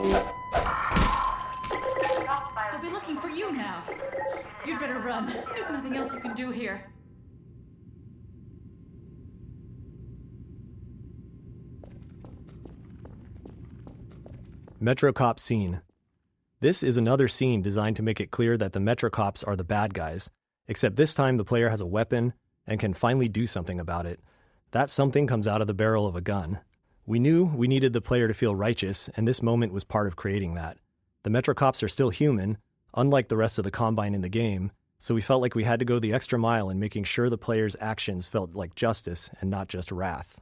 They'll be looking for you now. You'd better run. There's nothing else you can do here. Metro Cop scene. This is another scene designed to make it clear that the Metro Cops are the bad guys, except this time the player has a weapon and can finally do something about it. That something comes out of the barrel of a gun. We knew we needed the player to feel righteous, and this moment was part of creating that. The Metro Cops are still human, unlike the rest of the Combine in the game, so we felt like we had to go the extra mile in making sure the player's actions felt like justice and not just wrath.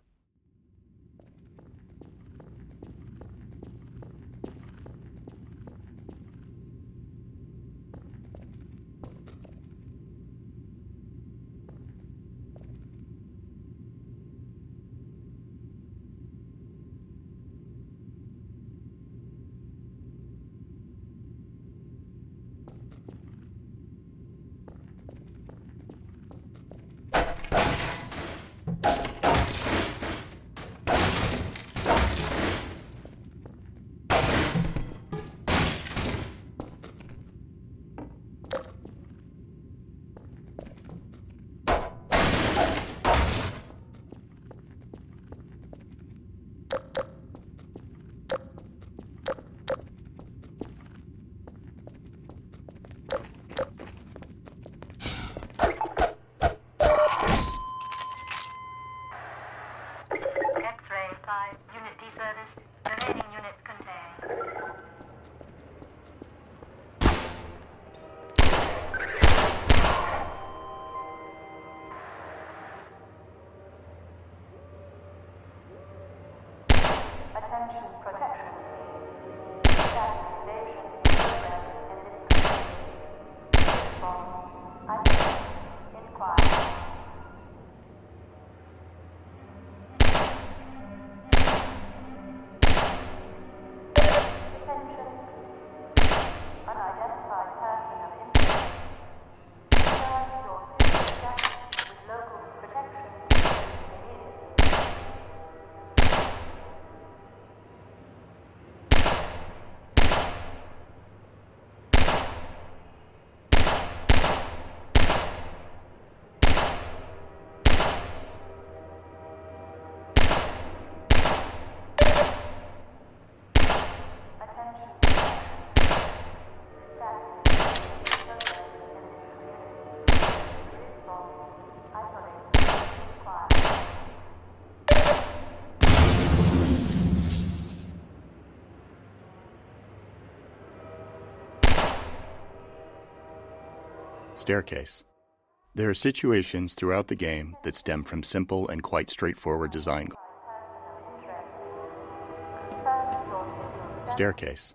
Staircase. There are situations throughout the game that stem from simple and quite straightforward design. Staircase.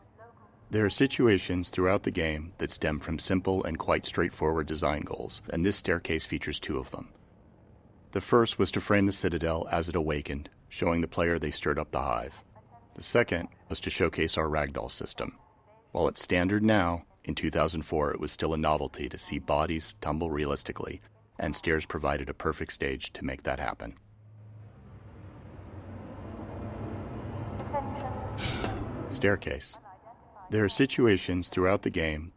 There are situations throughout the game that stem from simple and quite straightforward design goals, and this staircase features two of them. The first was to frame the Citadel as it awakened, showing the player they stirred up the hive. The second was to showcase our ragdoll system. While it's standard now, in 2004 it was still a novelty to see bodies tumble realistically, and stairs provided a perfect stage to make that happen. Staircase. There are situations throughout the game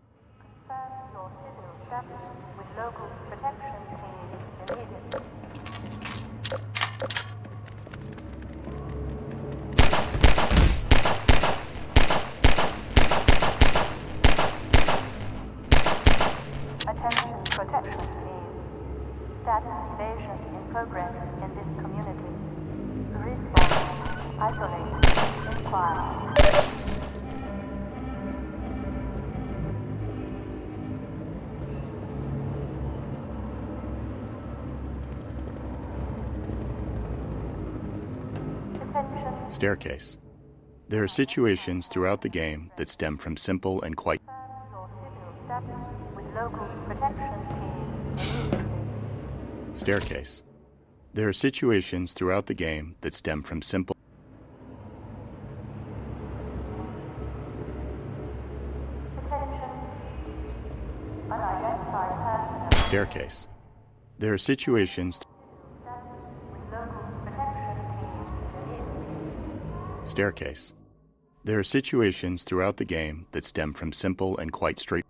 protection team. Status evasion in progress in this community. Respawn. Isolate. Inquire. Staircase. There are situations throughout the game that stem from simple and quite Staircase. There are situations throughout the game that stem from simple Staircase. There are situations Staircase. There are situations throughout the game that stem from simple and quite straight.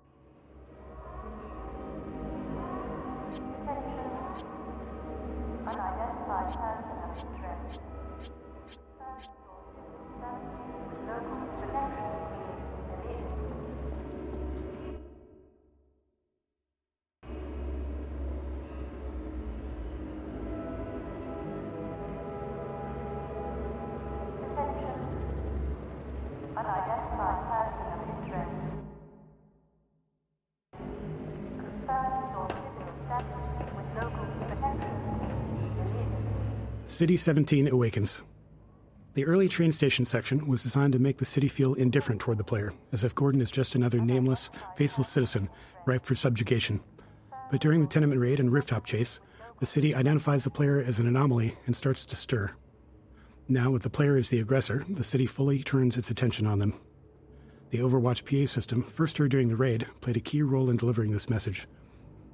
Unidentified person of interest. Local protection team deleted. Attention. Unidentified person of interest. Confirm your physical status with local protection team deleted. City 17 awakens. The early train station section was designed to make the city feel indifferent toward the player, as if Gordon is just another nameless, faceless citizen, ripe for subjugation. But during the tenement raid and rooftop chase, the city identifies the player as an anomaly and starts to stir. Now, with the player as the aggressor, the city fully turns its attention on them. The Overwatch PA system, first heard during the raid, played a key role in delivering this message.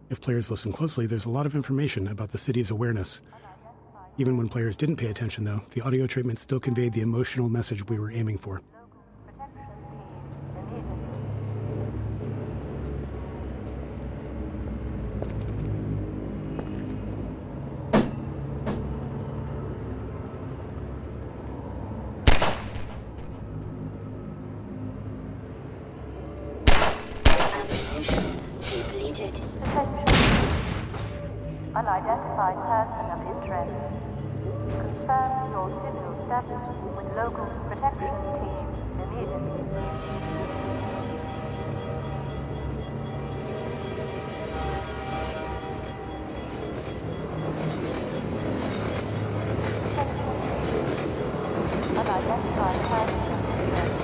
If players listen closely, there's a lot of information about the city's awareness. Even when players didn't pay attention, though, the audio treatment still conveyed the emotional message we were aiming for. Protection team deleted. Deleted. Attention. Unidentified person of interest. Confirm your physical status with local protection team deleted. Unidentified person of interest.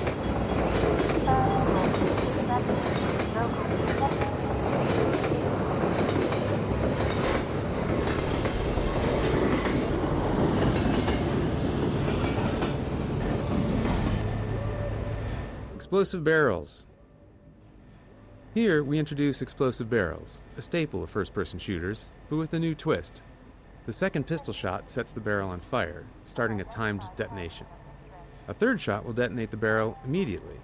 Confirm your physical status with local protection team deleted. Explosive barrels. Here, we introduce explosive barrels, a staple of first-person shooters, but with a new twist. The second pistol shot sets the barrel on fire, starting a timed detonation. A third shot will detonate the barrel immediately.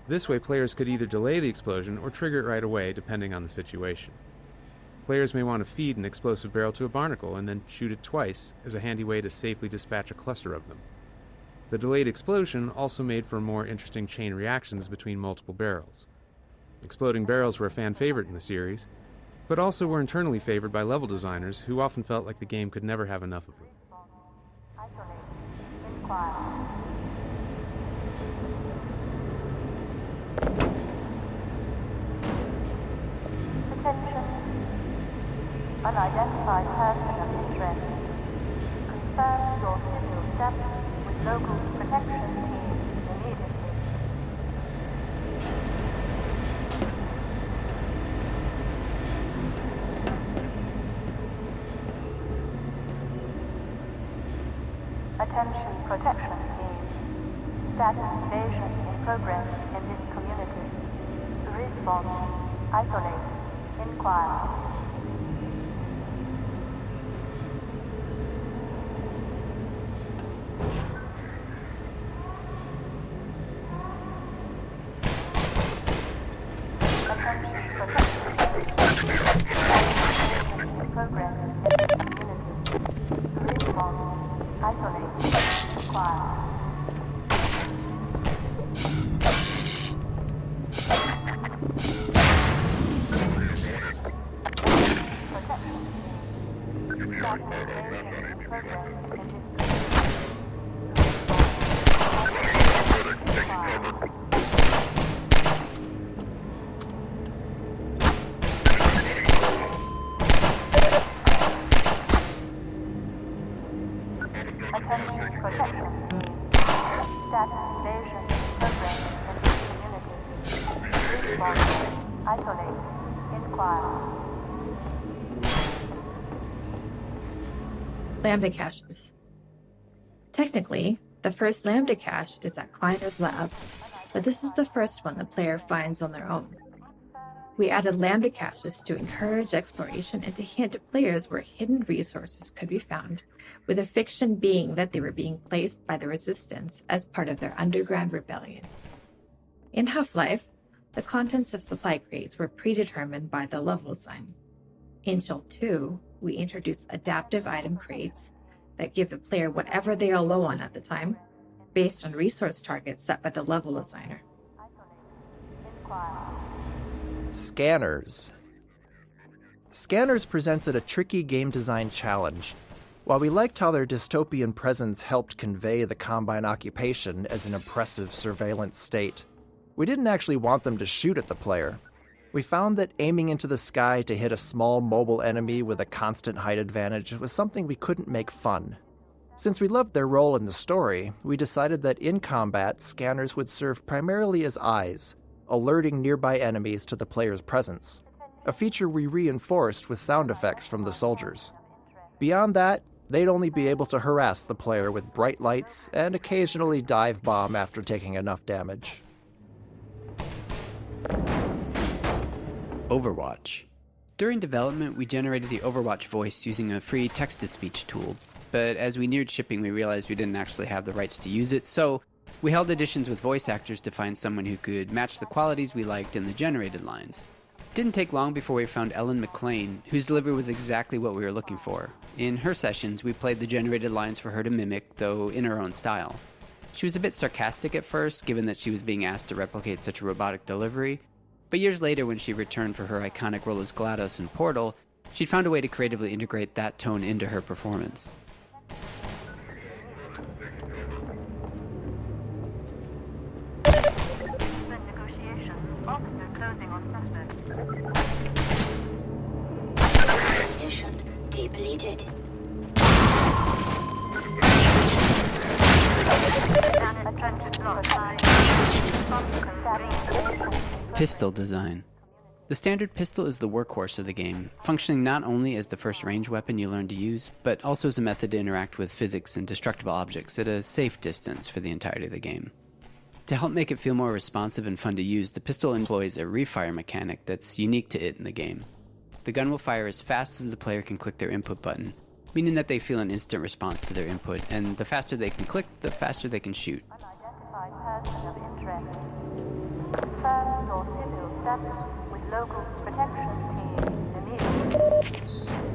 This way, players could either delay the explosion or trigger it right away, depending on the situation. Players may want to feed an explosive barrel to a barnacle and then shoot it twice as a handy way to safely dispatch a cluster of them. The delayed explosion also made for more interesting chain reactions between multiple barrels. Exploding barrels were a fan favorite in the series, but also were internally favored by level designers who often felt like the game could never have enough of them. Isolate. Inquire. Attention. Unidentified person of interest. Confirm your physical status with local protection team immediately. Attention protection team. Status evasion in progress in this community. Response. Isolate. Inquire. Attention protection team. In progress in this community. Response. Isolate. Inquire. Attention protection team. Status evasion progress in this community. Response. Isolate. Inquire. Lambda caches. Technically, the first Lambda cache is at Kleiner's lab, but this is the first one the player finds on their own. We added lambda caches to encourage exploration and to hint players where hidden resources could be found, with the fiction being that they were being placed by the Resistance as part of their underground rebellion. In Half-Life, the contents of supply crates were predetermined by the level design. In Shell 2, we introduced adaptive item crates that give the player whatever they are low on at the time, based on resource targets set by the level designer. Scanners. Scanners presented a tricky game design challenge. While we liked how their dystopian presence helped convey the Combine occupation as an oppressive surveillance state, we didn't actually want them to shoot at the player. We found that aiming into the sky to hit a small mobile enemy with a constant height advantage was something we couldn't make fun. Since we loved their role in the story, we decided that in combat, scanners would serve primarily as eyes, alerting nearby enemies to the player's presence, a feature we reinforced with sound effects from the soldiers. Beyond that, they'd only be able to harass the player with bright lights and occasionally dive bomb after taking enough damage. Overwatch. During development, we generated the Overwatch voice using a free text-to-speech tool, but as we neared shipping, we realized we didn't actually have the rights to use it, so we held auditions with voice actors to find someone who could match the qualities we liked in the generated lines. It didn't take long before we found Ellen McLean, whose delivery was exactly what we were looking for. In her sessions, we played the generated lines for her to mimic, though in her own style. She was a bit sarcastic at first, given that she was being asked to replicate such a robotic delivery, but years later when she returned for her iconic role as GLaDOS in Portal, she'd found a way to creatively integrate that tone into her performance. Mission depleted. Pistol design. The standard pistol is the workhorse of the game, functioning not only as the first range weapon you learn to use, but also as a method to interact with physics and destructible objects at a safe distance for the entirety of the game. To help make it feel more responsive and fun to use, the pistol employs a refire mechanic that's unique to it in the game. The gun will fire as fast as the player can click their input button, meaning that they feel an instant response to their input, and the faster they can click, the faster they can shoot. Unidentified person of interest. Confirm your civil status with local protection team immediately.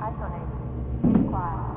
Isolate. Inquire.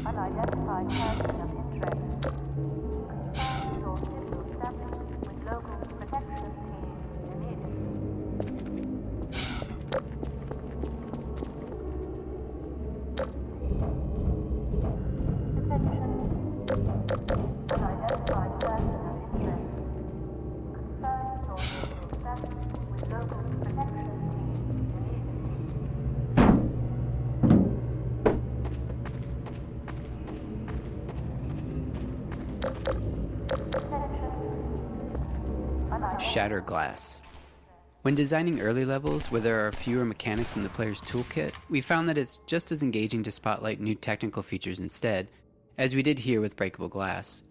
Unidentified person of interest. Confirm sources established with local protection team immediately. Unidentified person of interest. Confirm sources established with local protection team immediately. Shatter glass. When designing early levels where there are fewer mechanics in the player's toolkit, we found that it's just as engaging to spotlight new technical features instead, as we did here with breakable glass.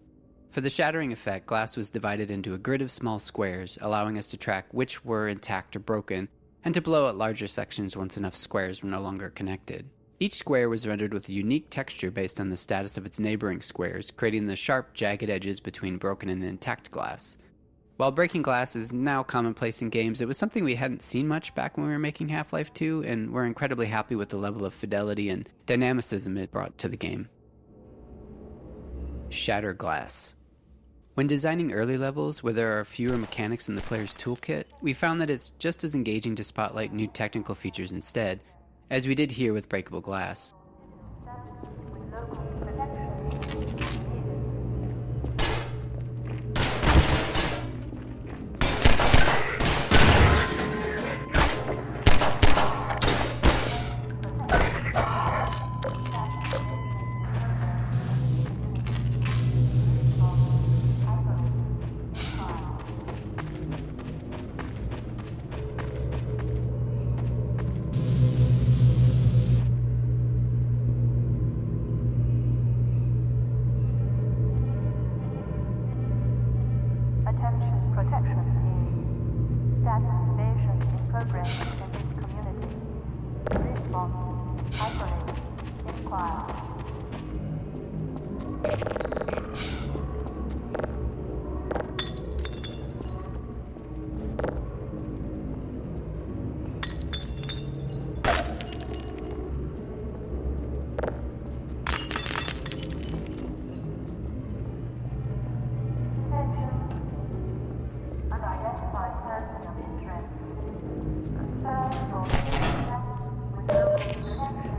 For the shattering effect, glass was divided into a grid of small squares, allowing us to track which were intact or broken, and to blow out larger sections once enough squares were no longer connected. Each square was rendered with a unique texture based on the status of its neighboring squares, creating the sharp, jagged edges between broken and intact glass. While breaking glass is now commonplace in games, it was something we hadn't seen much back when we were making Half-Life 2, and we're incredibly happy with the level of fidelity and dynamicism it brought to the game. Shatter glass. When designing early levels where there are fewer mechanics in the player's toolkit, we found that it's just as engaging to spotlight new technical features instead, as we did here with breakable glass. Attention protection team. Status invasion in progress in this community. Response. Isolate. Inquire. Unidentified person of interest. Confirm sources established with local protection team.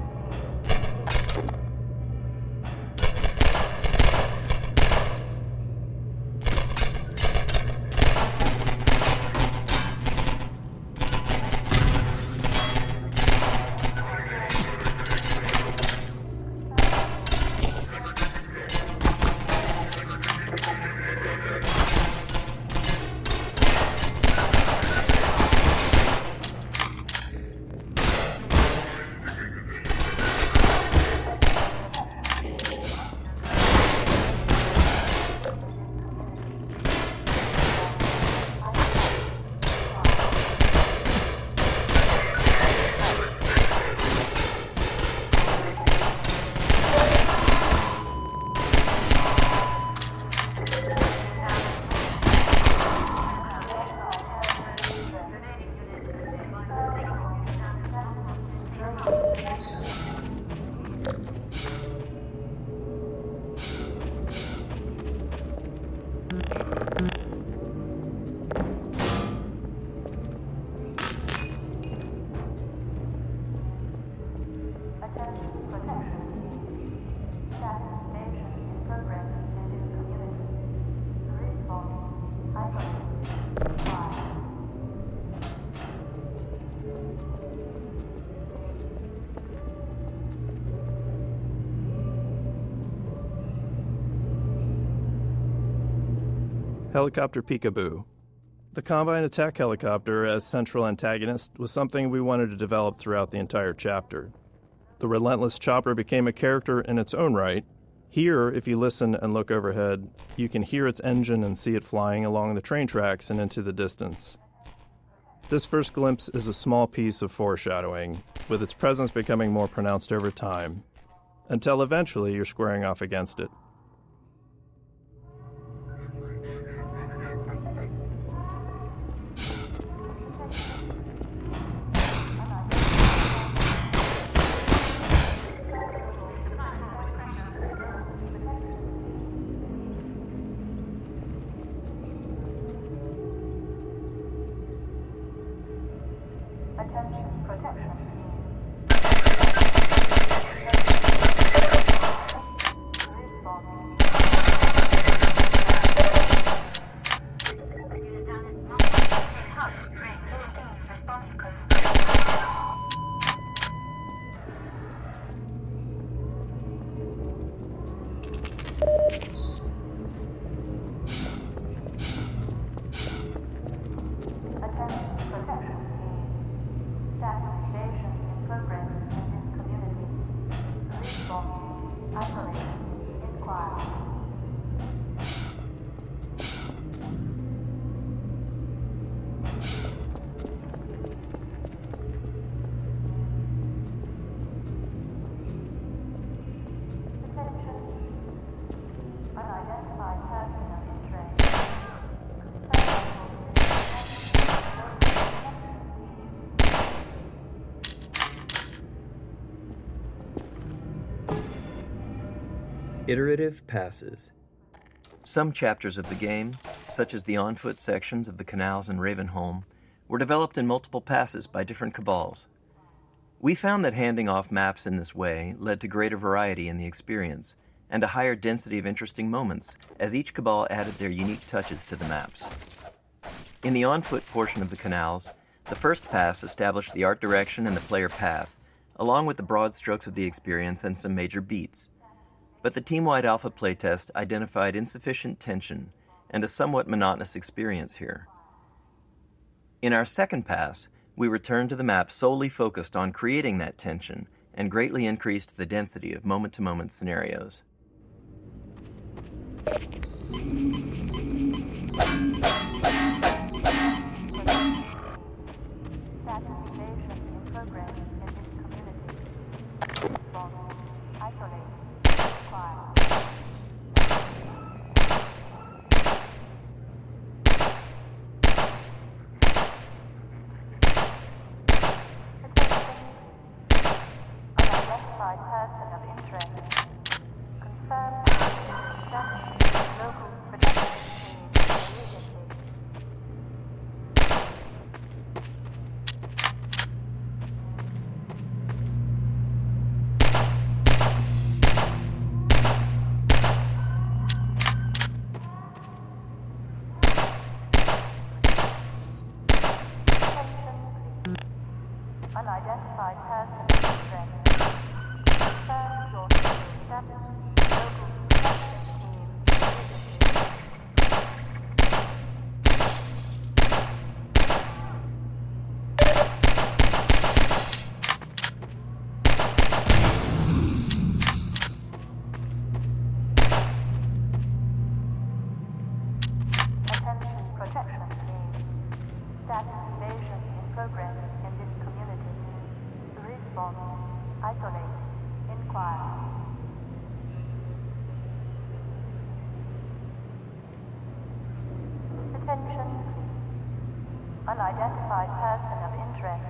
Helicopter Peekaboo. The Combine attack helicopter as central antagonist was something we wanted to develop throughout the entire chapter. The relentless chopper became a character in its own right. Here, if you listen and look overhead, you can hear its engine and see it flying along the train tracks and into the distance. This first glimpse is a small piece of foreshadowing, with its presence becoming more pronounced over time, until eventually you're squaring off against it. Iterative passes. Some chapters of the game, such as the on-foot sections of the Canals and Ravenholm, were developed in multiple passes by different cabals. We found that handing off maps in this way led to greater variety in the experience, and a higher density of interesting moments, as each cabal added their unique touches to the maps. In the on-foot portion of the Canals, the first pass established the art direction and the player path, along with the broad strokes of the experience and some major beats. But the team-wide alpha playtest identified insufficient tension and a somewhat monotonous experience here. In our second pass, we returned to the map solely focused on creating that tension and greatly increased the density of moment-to-moment scenarios. Unidentified person of interest. Confirm your status with local protection team immediately. Attention protection team. Status invasion in progress in this community. Response. Isolate. Inquire. Attention. Unidentified person of interest.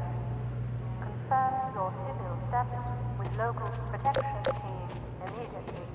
Confirm your civil status with local protection team immediately.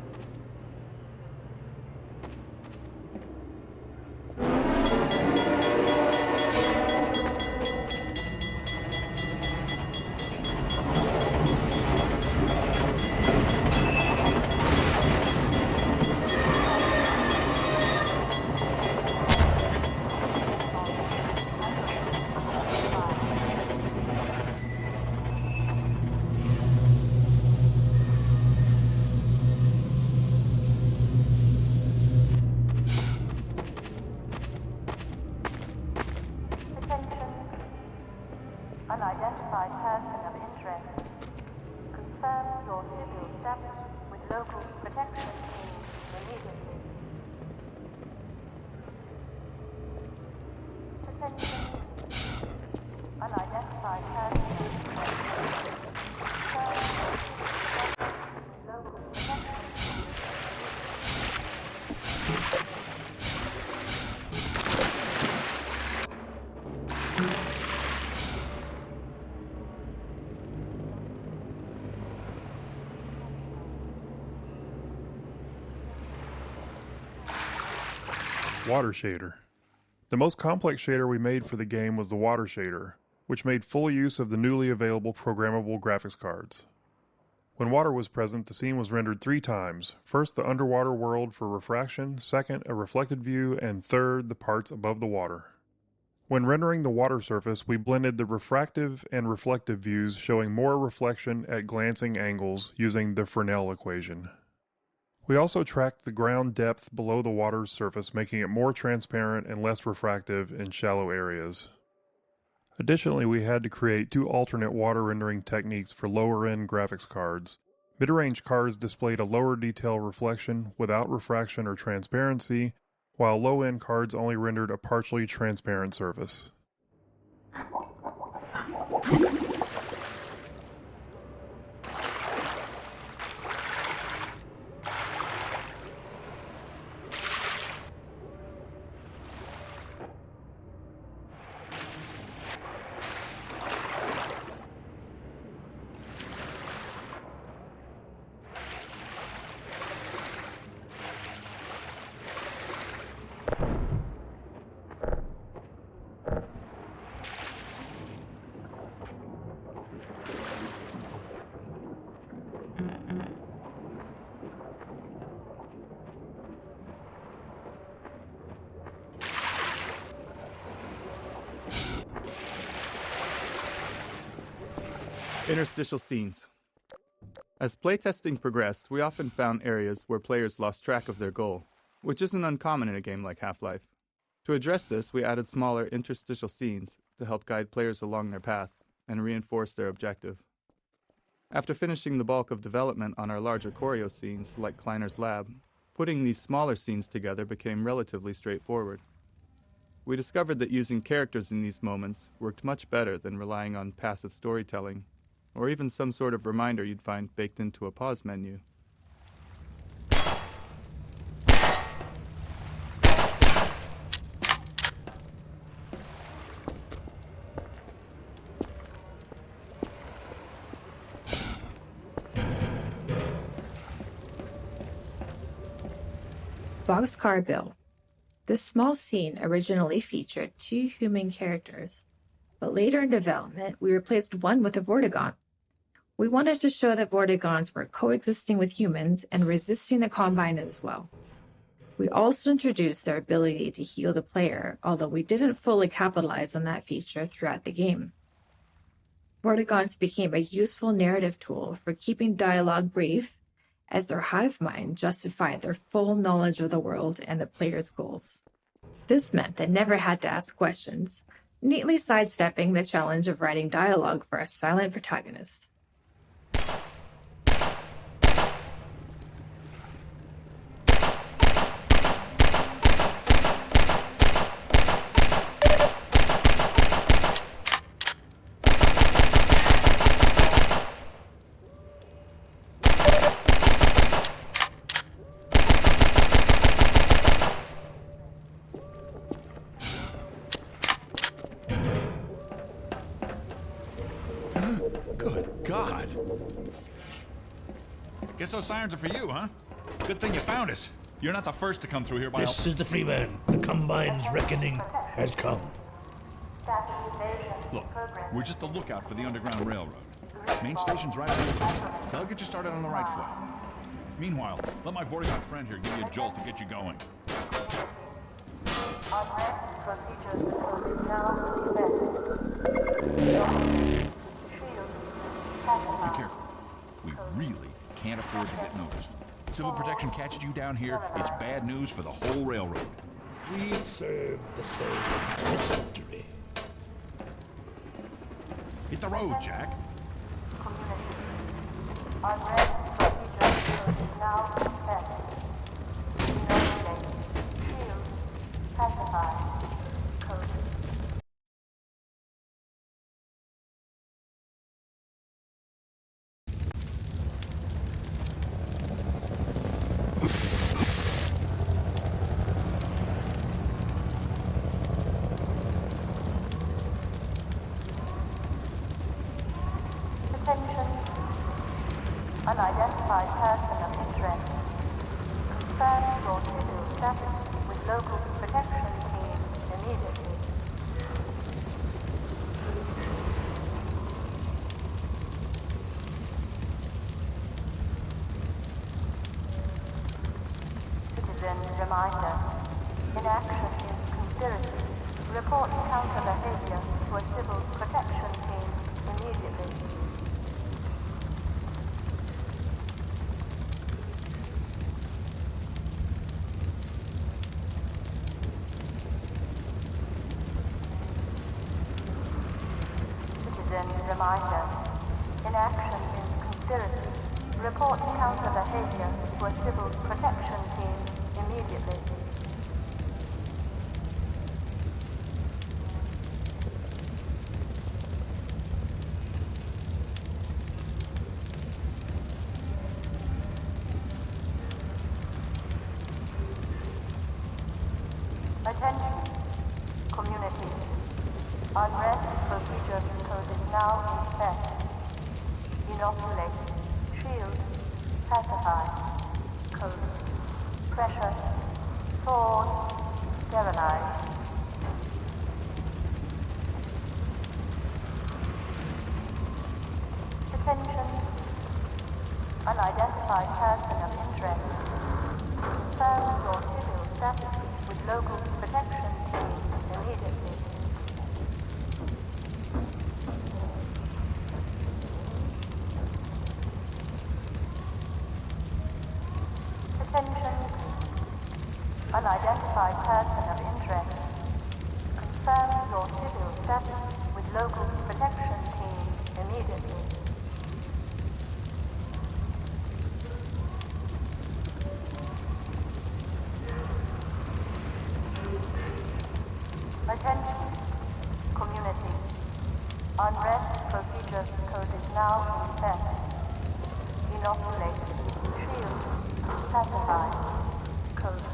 gaps with local protection teams immediately. Potential unidentified persons. Local protection. Water shader. The most complex shader we made for the game was the water shader, which made full use of the newly available programmable graphics cards. When water was present, the scene was rendered 3 times. First, the underwater world for refraction, second, a reflected view, and third, the parts above the water. When rendering the water surface, we blended the refractive and reflective views, showing more reflection at glancing angles using the Fresnel equation. We also tracked the ground depth below the water's surface, making it more transparent and less refractive in shallow areas. Additionally, we had to create 2 alternate water rendering techniques for lower-end graphics cards. Mid-range cards displayed a lower detail reflection without refraction or transparency, while low-end cards only rendered a partially transparent surface. Interstitial scenes. As playtesting progressed, we often found areas where players lost track of their goal, which isn't uncommon in a game like Half-Life. To address this, we added smaller interstitial scenes to help guide players along their path and reinforce their objective. After finishing the bulk of development on our larger choreo scenes, like Kleiner's Lab, putting these smaller scenes together became relatively straightforward. We discovered that using characters in these moments worked much better than relying on passive storytelling, or even some sort of reminder you'd find baked into a pause menu. Boxcar Bill. This small scene originally featured 2 human characters, but later in development we replaced one with a Vortigaunt. We wanted to show that Vortigaunts were coexisting with humans and resisting the Combine as well. We also introduced their ability to heal the player, although we didn't fully capitalize on that feature throughout the game. Vortigaunts became a useful narrative tool for keeping dialogue brief, as their hive mind justified their full knowledge of the world and the player's goals. This meant they never had to ask questions, neatly sidestepping the challenge of writing dialogue for a silent protagonist. Good God. Guess those sirens are for you, huh? Good thing you found us. You're not the first to come through here by This is the Freeman. The Combine's reckoning has come. Look, we're just a lookout for the Underground Railroad. Main station's right here. They'll get you started on the right foot. Meanwhile, let my Vortigaunt friend here give you a jolt to get you going. Be careful. We really can't afford to get noticed. Civil protection catches you down here, it's bad news for the whole railroad. We serve the same mystery. Hit the road, Jack. now in effect. Inoculate. Shield. Pacify. Code. Attention. Unidentified person of interest. Confirm your civil status with local protection team immediately. Citizen reminder. Inaction is conspiracy. Report counter behavior to a civil protection team immediately. Citizen reminder. Inaction is conspiracy. Report counter behavior to a civil protection team immediately. Attention, community. Unrest procedure code is now in effect. Inoculate, shield, pacify, code, pressure, sword, sterilize. Attention, unidentified person of interest. Confirm your civil status with local protection team immediately. Attention. Unidentified person of interest. Confirm your civil status with local protection team immediately. Attention, community. Unrest procedure code is now in effect. Inoculate, shield, pacify, code,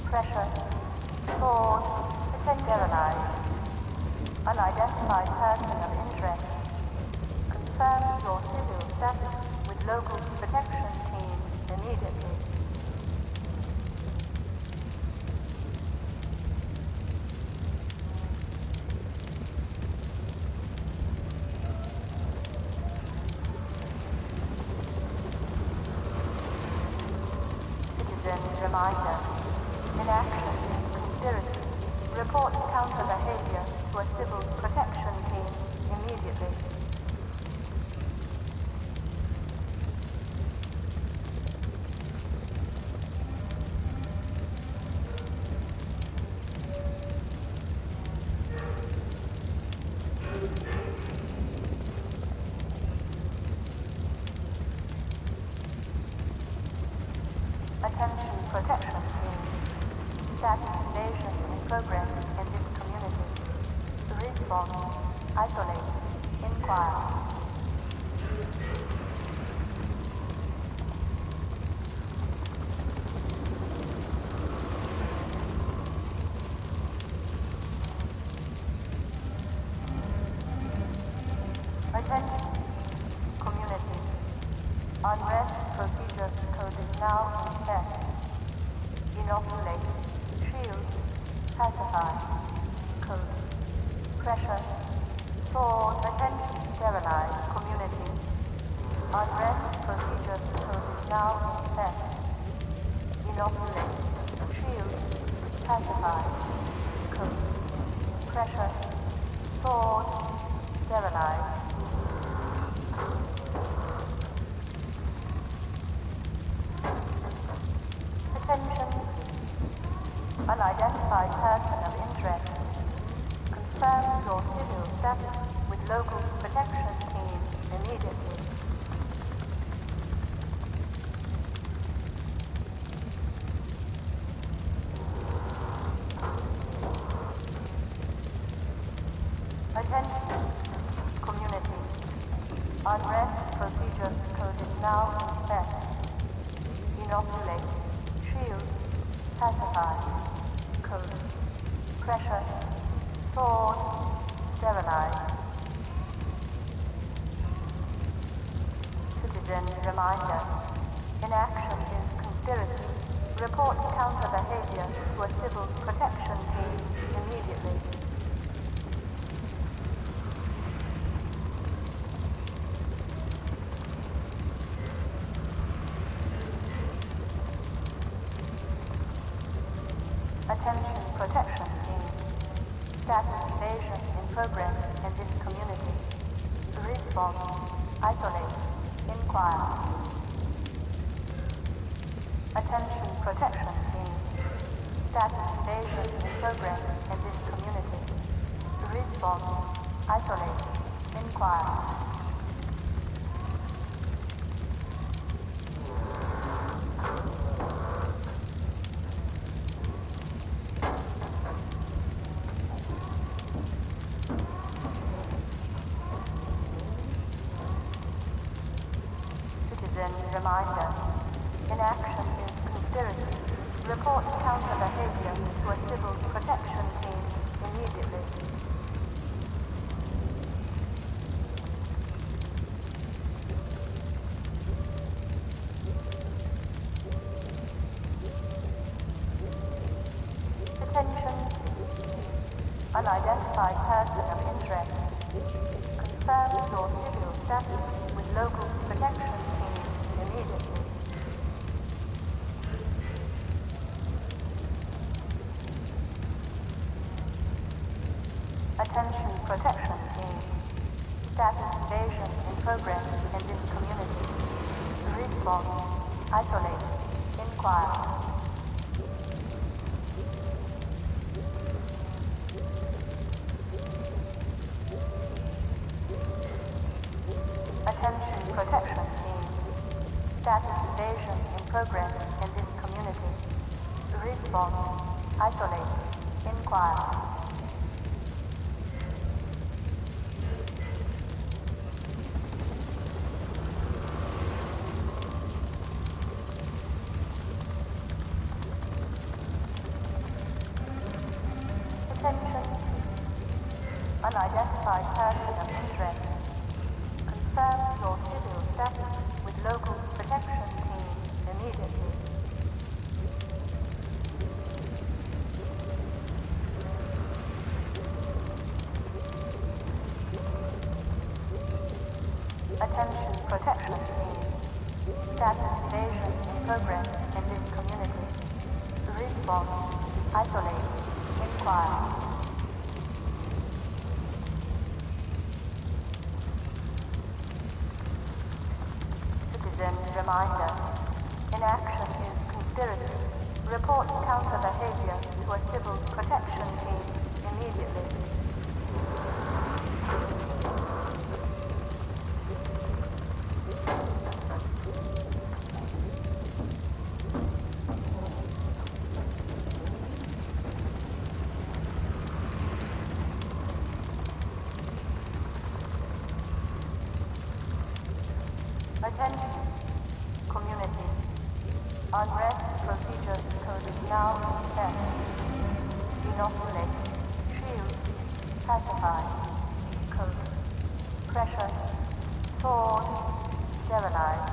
pressure, sword, sterilize. Unidentified person of interest. Confirm your civil status with local protection team immediately. Reminder. Inaction is conspiracy. Report counter behavior to a civil protection team immediately. Attention protection team. Static invasion in progress in this community. Response. Isolate. Inquire. Attention. Community. Unrest procedure code is now in effect. Inoculate, shield, pacify, code, pressure, sword, attention, sterilize, community. Unrest procedure code is now in effect. Inoculate, shield, pacify, code, pressure, sword, sterilize. Attention. Unidentified person of interest. Confirm your civil status with local protection team immediately. Inoculate. Shield. Pacify. Code. Pressure. Sword. Sterilize. Citizen reminder. Inaction is conspiracy. Report counter behavior to a civil protection team immediately. Attention protection team. Status invasion in progress in this community. Response. Isolate. Inquire. Attention protection team. Status invasion in progress in this community. Response. Isolate. Inquire. Citizen reminder. Inaction is conspiracy. Report counter behavior to a civil protection team immediately. Attention. Unidentified person of interest. Confirm your civil status with local protection team immediately. Attention protection team. Status invasion in progress in this community. Response. Isolate. Inquire. Attention protection team. Status invasion in progress in this community. Response. Isolate. Inquire. Attention. Unidentified person of interest. Confirm your civil status with local protection team immediately. Attention protection team. Status invasion in progress in this community. Response. Isolate. Inquire. Citizen reminder. Inaction is conspiracy. Report counter behavior to a civil protection team immediately. Attention, community. Unrest procedures code is now in effect. Inoculate. Shield. Pacify. Code. Pressure. Sword. Sterilize.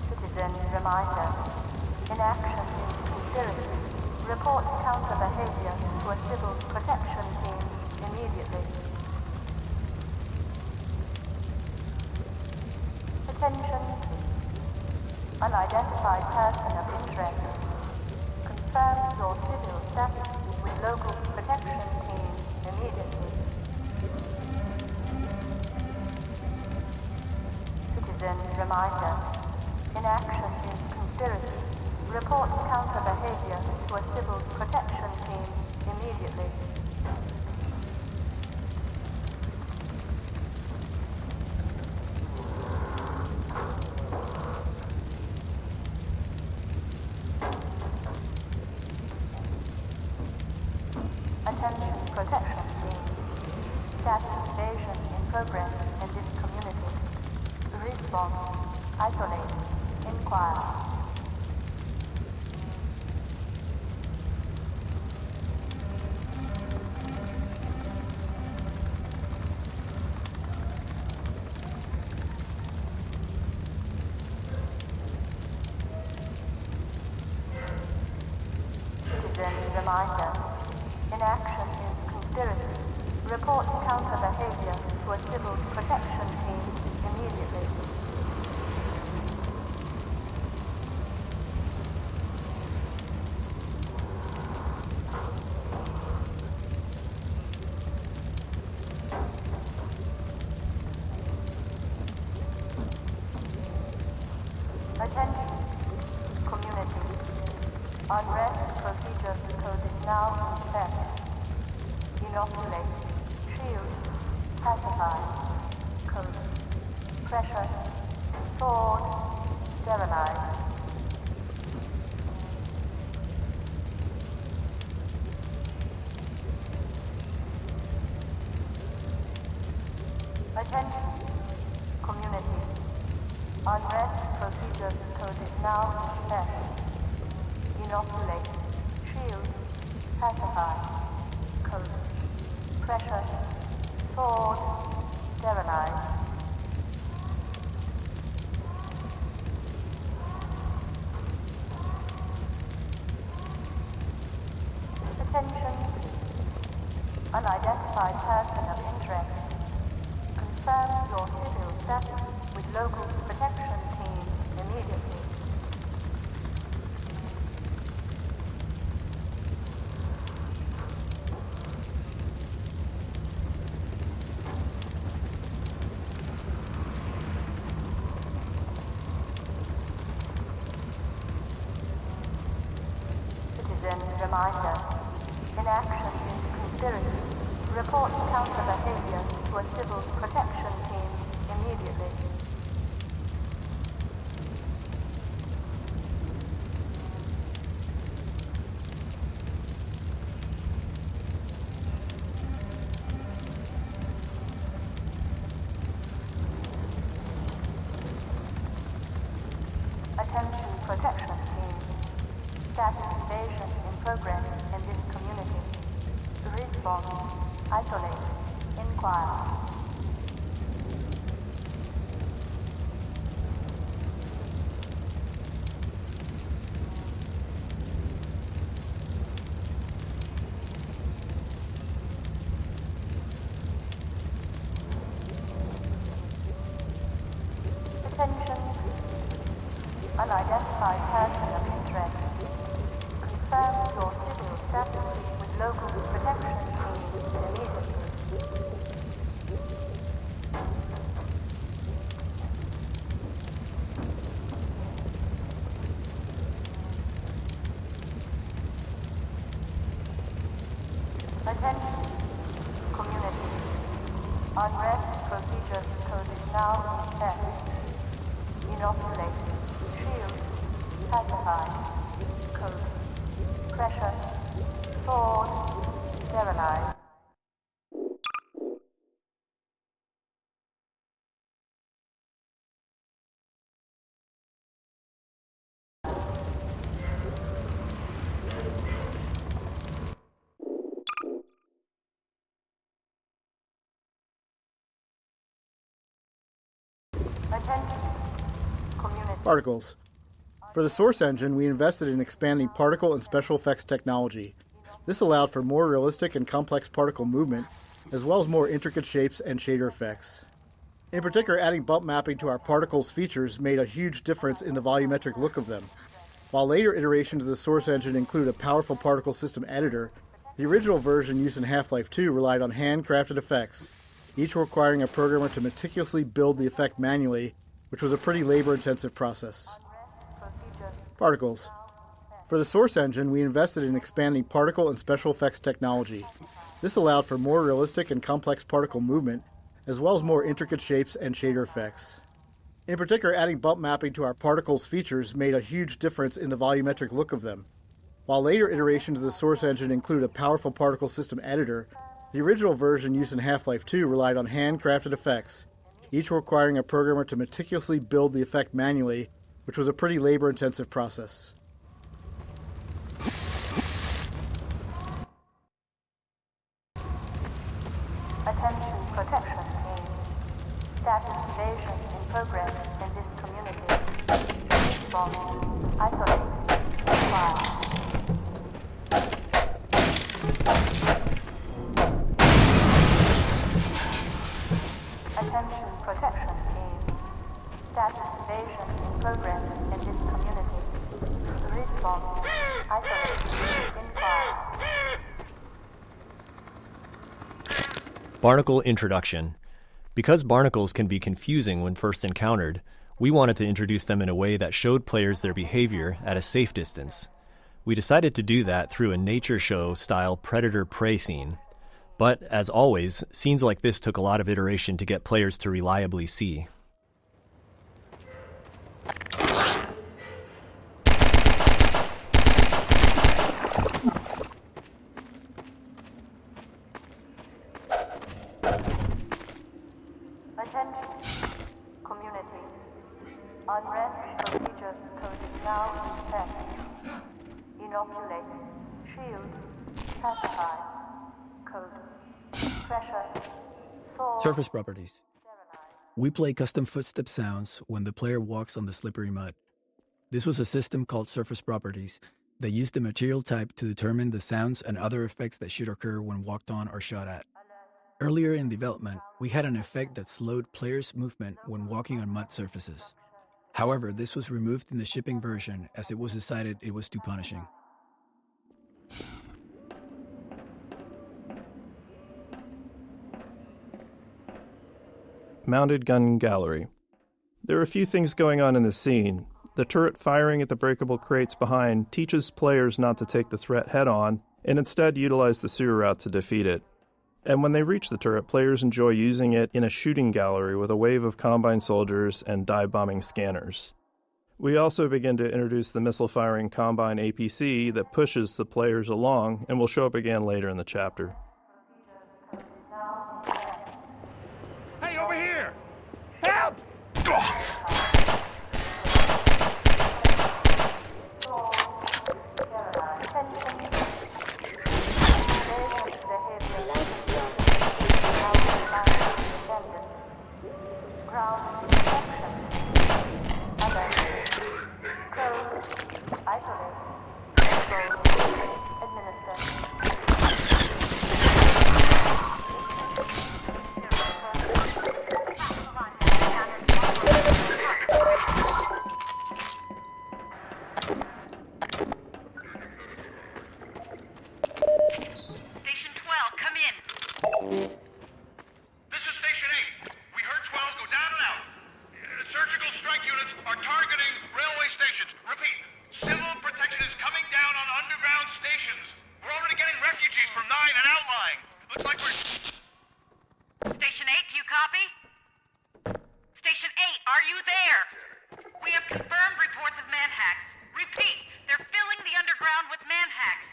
Citizen reminder. Inaction is conspiracy. Report counter behavior to a civil protection team immediately. Attention. Unidentified person of interest. Confirm your civil status with local protection team immediately. Citizen reminder. Inaction is conspiracy. Report counter behavior to a civil protection team immediately. Attention protection team. Status invasion in progress in this community. Response. Isolate. Inquire. Citizen reminder. Inaction is conspiracy. Report counter behavior to a civil protection team immediately. Attention, community. Unrest procedures code is now in effect. Inoculate, shield, pacify, code, pressure, sword, sterilize. Attention, community. Unrest procedures code is now in effect. Inoculate, shield, pacify, code, pressure, sword, sterilize. Attention, unidentified person of interest. Confirm your civil status with local protection team immediately. Citizen reminder. Inaction is conspiracy. Report counter behavior to a civil protection team immediately. Attention protection team. Status invasion in progress in this community. Response. Isolate. Inquire. Attention. Unidentified person of interest. Confirm your civil status with local protection team immediately. Attention, community. Unrest procedures code is now in effect. Inoculate, shield, pacify, code, pressure, sword, sterilize. Attention, community. Particles. For the source engine, we invested in expanding particle and special effects technology. This allowed for more realistic and complex particle movement, as well as more intricate shapes and shader effects. In particular, adding bump mapping to our particles features made a huge difference in the volumetric look of them. While later iterations of the source engine include a powerful particle system editor, the original version used in Half-Life 2 relied on handcrafted effects, each requiring a programmer to meticulously build the effect manually, which was a pretty labor-intensive process. Particles. For the source engine, we invested in expanding particle and special effects technology. This allowed for more realistic and complex particle movement, as well as more intricate shapes and shader effects. In particular, adding bump mapping to our particles features made a huge difference in the volumetric look of them. While later iterations of the source engine include a powerful particle system editor, the original version used in Half-Life 2 relied on handcrafted effects, each requiring a programmer to meticulously build the effect manually, which was a pretty labor-intensive process. Attention protection team. Status evasion in progress in this community. Response. Isolate. Fire. Attention protection team. Status evasion in progress in this community. Response. Isolate. In fire. Barnacle Introduction. Because barnacles can be confusing when first encountered, we wanted to introduce them in a way that showed players their behavior at a safe distance. We decided to do that through a nature show-style predator-prey scene. But, as always, scenes like this took a lot of iteration to get players to reliably see. Attention, community. Unrest procedure code is now in effect. Inoculate, shield, pacify, code, pressure, sword. Surface properties. We play custom footstep sounds when the player walks on the slippery mud. This was a system called Surface Properties that used the material type to determine the sounds and other effects that should occur when walked on or shot at. Earlier in development, we had an effect that slowed players' movement when walking on mud surfaces. However, this was removed in the shipping version as it was decided it was too punishing. Mounted gun gallery. There are a few things going on in this scene. The turret firing at the breakable crates behind teaches players not to take the threat head-on and instead utilize the sewer route to defeat it. And when they reach the turret, players enjoy using it in a shooting gallery with a wave of Combine soldiers and dive-bombing scanners. We also begin to introduce the missile-firing Combine APC that pushes the players along and will show up again later in the chapter. Hey, over here! Help! Station 12, come in. This is Station 8. We heard 12 go down and out. Surgical strike units are targeting railway stations. Repeat, civil protection is coming down on underground stations. We're already getting refugees from 9 and outlying. Looks like we're... Station 8, do you copy? Station 8, are you there? We have confirmed reports of manhacks. Repeat, they're filling the underground with manhacks.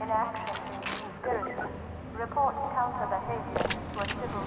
In action, conspiracy. Report counter behavior to a civil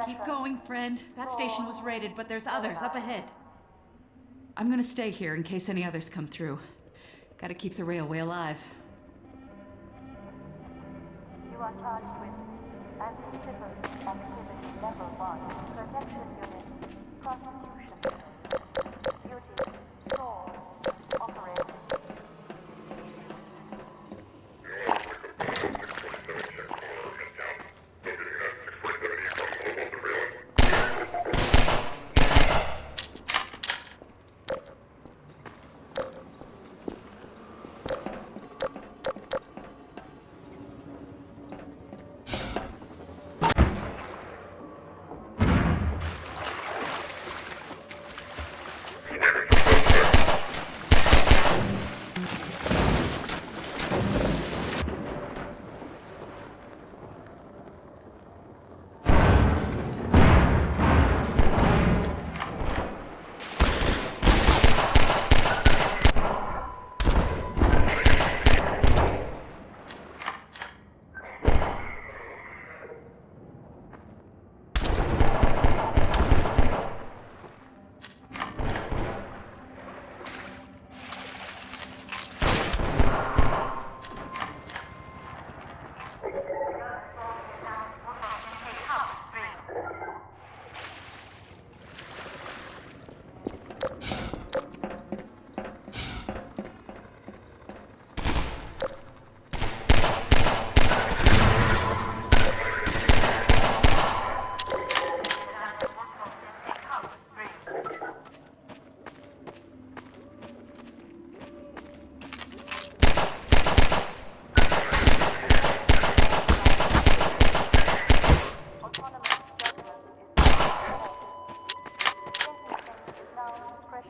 Keep going, friend. That station was raided, but there's others up ahead. I'm gonna stay here in case any others come through. Gotta keep the railway alive. You are charged with anti-civil activity level 1, protection unit, prosecution, duty, fraud, operation.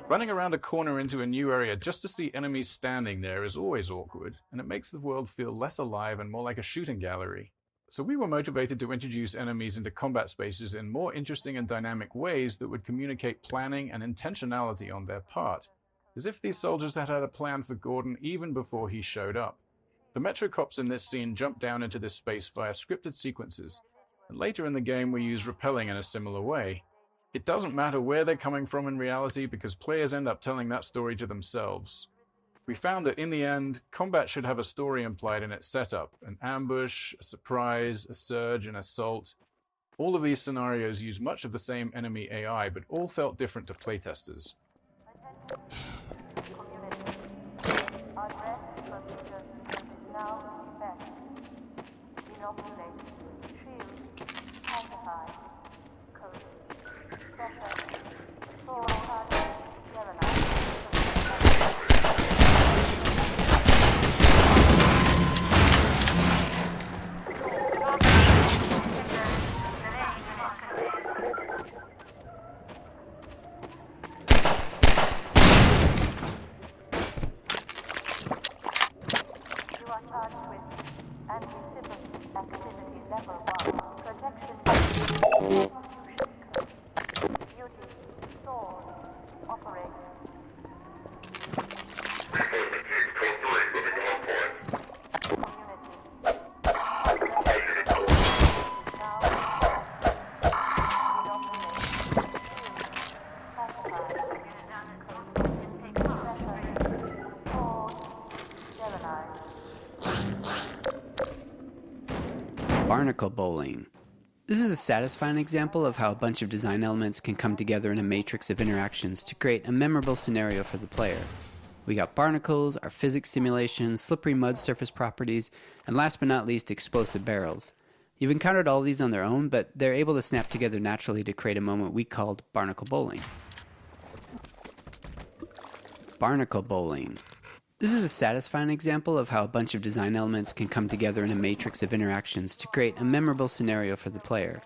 Running around a corner into a new area just to see enemies standing there is always awkward, and it makes the world feel less alive and more like a shooting gallery. So we were motivated to introduce enemies into combat spaces in more interesting and dynamic ways that would communicate planning and intentionality on their part, as if these soldiers had had a plan for Gordon even before he showed up. The Metro cops in this scene jump down into this space via scripted sequences, and later in the game we use rappelling in a similar way. It doesn't matter where they're coming from in reality because players end up telling that story to themselves. We found that in the end, combat should have a story implied in its setup, an ambush, a surprise, a surge, an assault. All of these scenarios use much of the same enemy AI, but all felt different to playtesters. Anti-civil activity level 1. Protection. Prosecution code. Duty. Sword. Operate. Barnacle bowling. This is a satisfying example of how a bunch of design elements can come together in a matrix of interactions to create a memorable scenario for the player. We got barnacles, our physics simulations, slippery mud surface properties, and last but not least, explosive barrels. You've encountered all these on their own, but they're able to snap together naturally to create a moment we called barnacle bowling. Barnacle bowling. This is a satisfying example of how a bunch of design elements can come together in a matrix of interactions to create a memorable scenario for the player.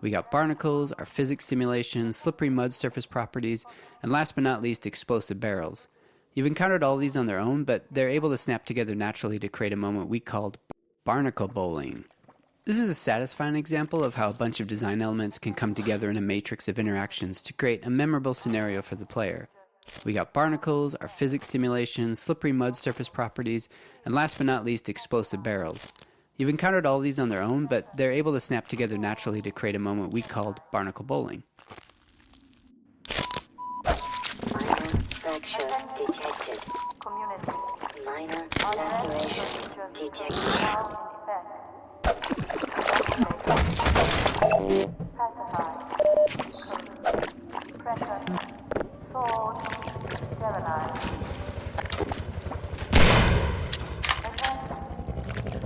We got barnacles, our physics simulations, slippery mud surface properties, and last but not least, explosive barrels. You've encountered all these on their own, but they're able to snap together naturally to create a moment we called barnacle bowling. This is a satisfying example of how a bunch of design elements can come together in a matrix of interactions to create a memorable scenario for the player. We got barnacles, our physics simulations, slippery mud surface properties, and last but not least, explosive barrels. You've encountered all these on their own, but they're able to snap together naturally to create a moment we called barnacle bowling. Minor fracture detected. Minor lacerations detected. Pressure. Sword. Sterilized.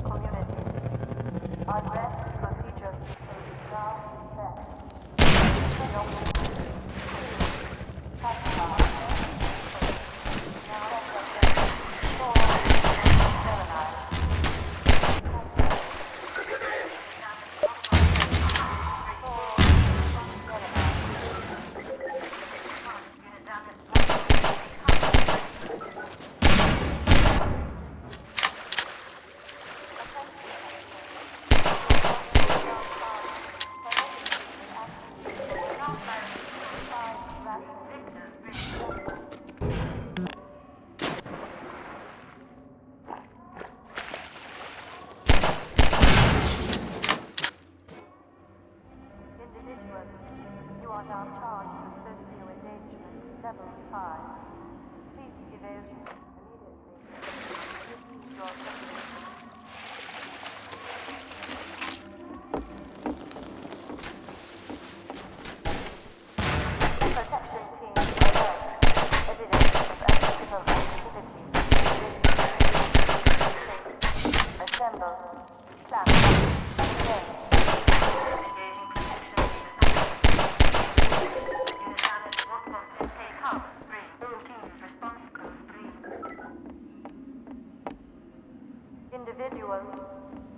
Community. Unrest procedure. Now Individual,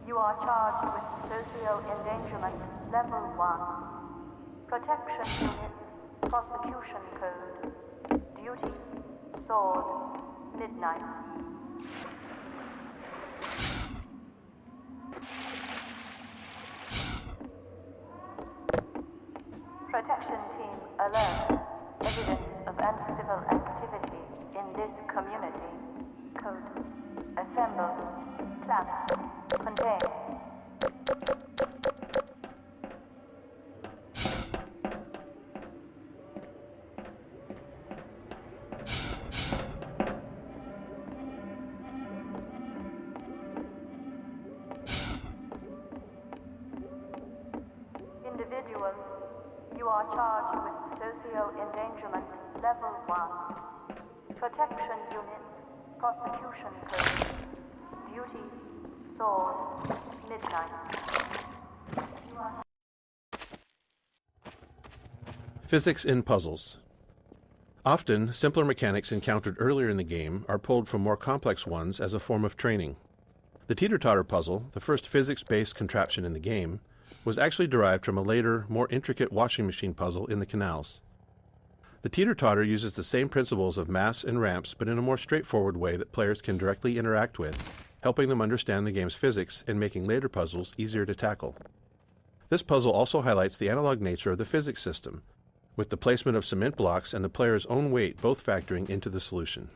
you are charged with socio-endangerment level 1. Protection unit, prosecution code. Duty, sword, midnight. Protection team alert. Evidence of anti-civil activity in this community. Code. Assemble. Plan. Contain. Individual, you are charged with socio-endangerment level 1. Protection unit, prosecution code. Duty, sword, midnight. Physics in puzzles. Often, simpler mechanics encountered earlier in the game are pulled from more complex ones as a form of training. The teeter-totter puzzle, the first physics-based contraption in the game, was actually derived from a later, more intricate washing machine puzzle in the Canals. The teeter-totter uses the same principles of mass and ramps, but in a more straightforward way that players can directly interact with, helping them understand the game's physics and making later puzzles easier to tackle. This puzzle also highlights the analog nature of the physics system, with the placement of cement blocks and the player's own weight both factoring into the solution.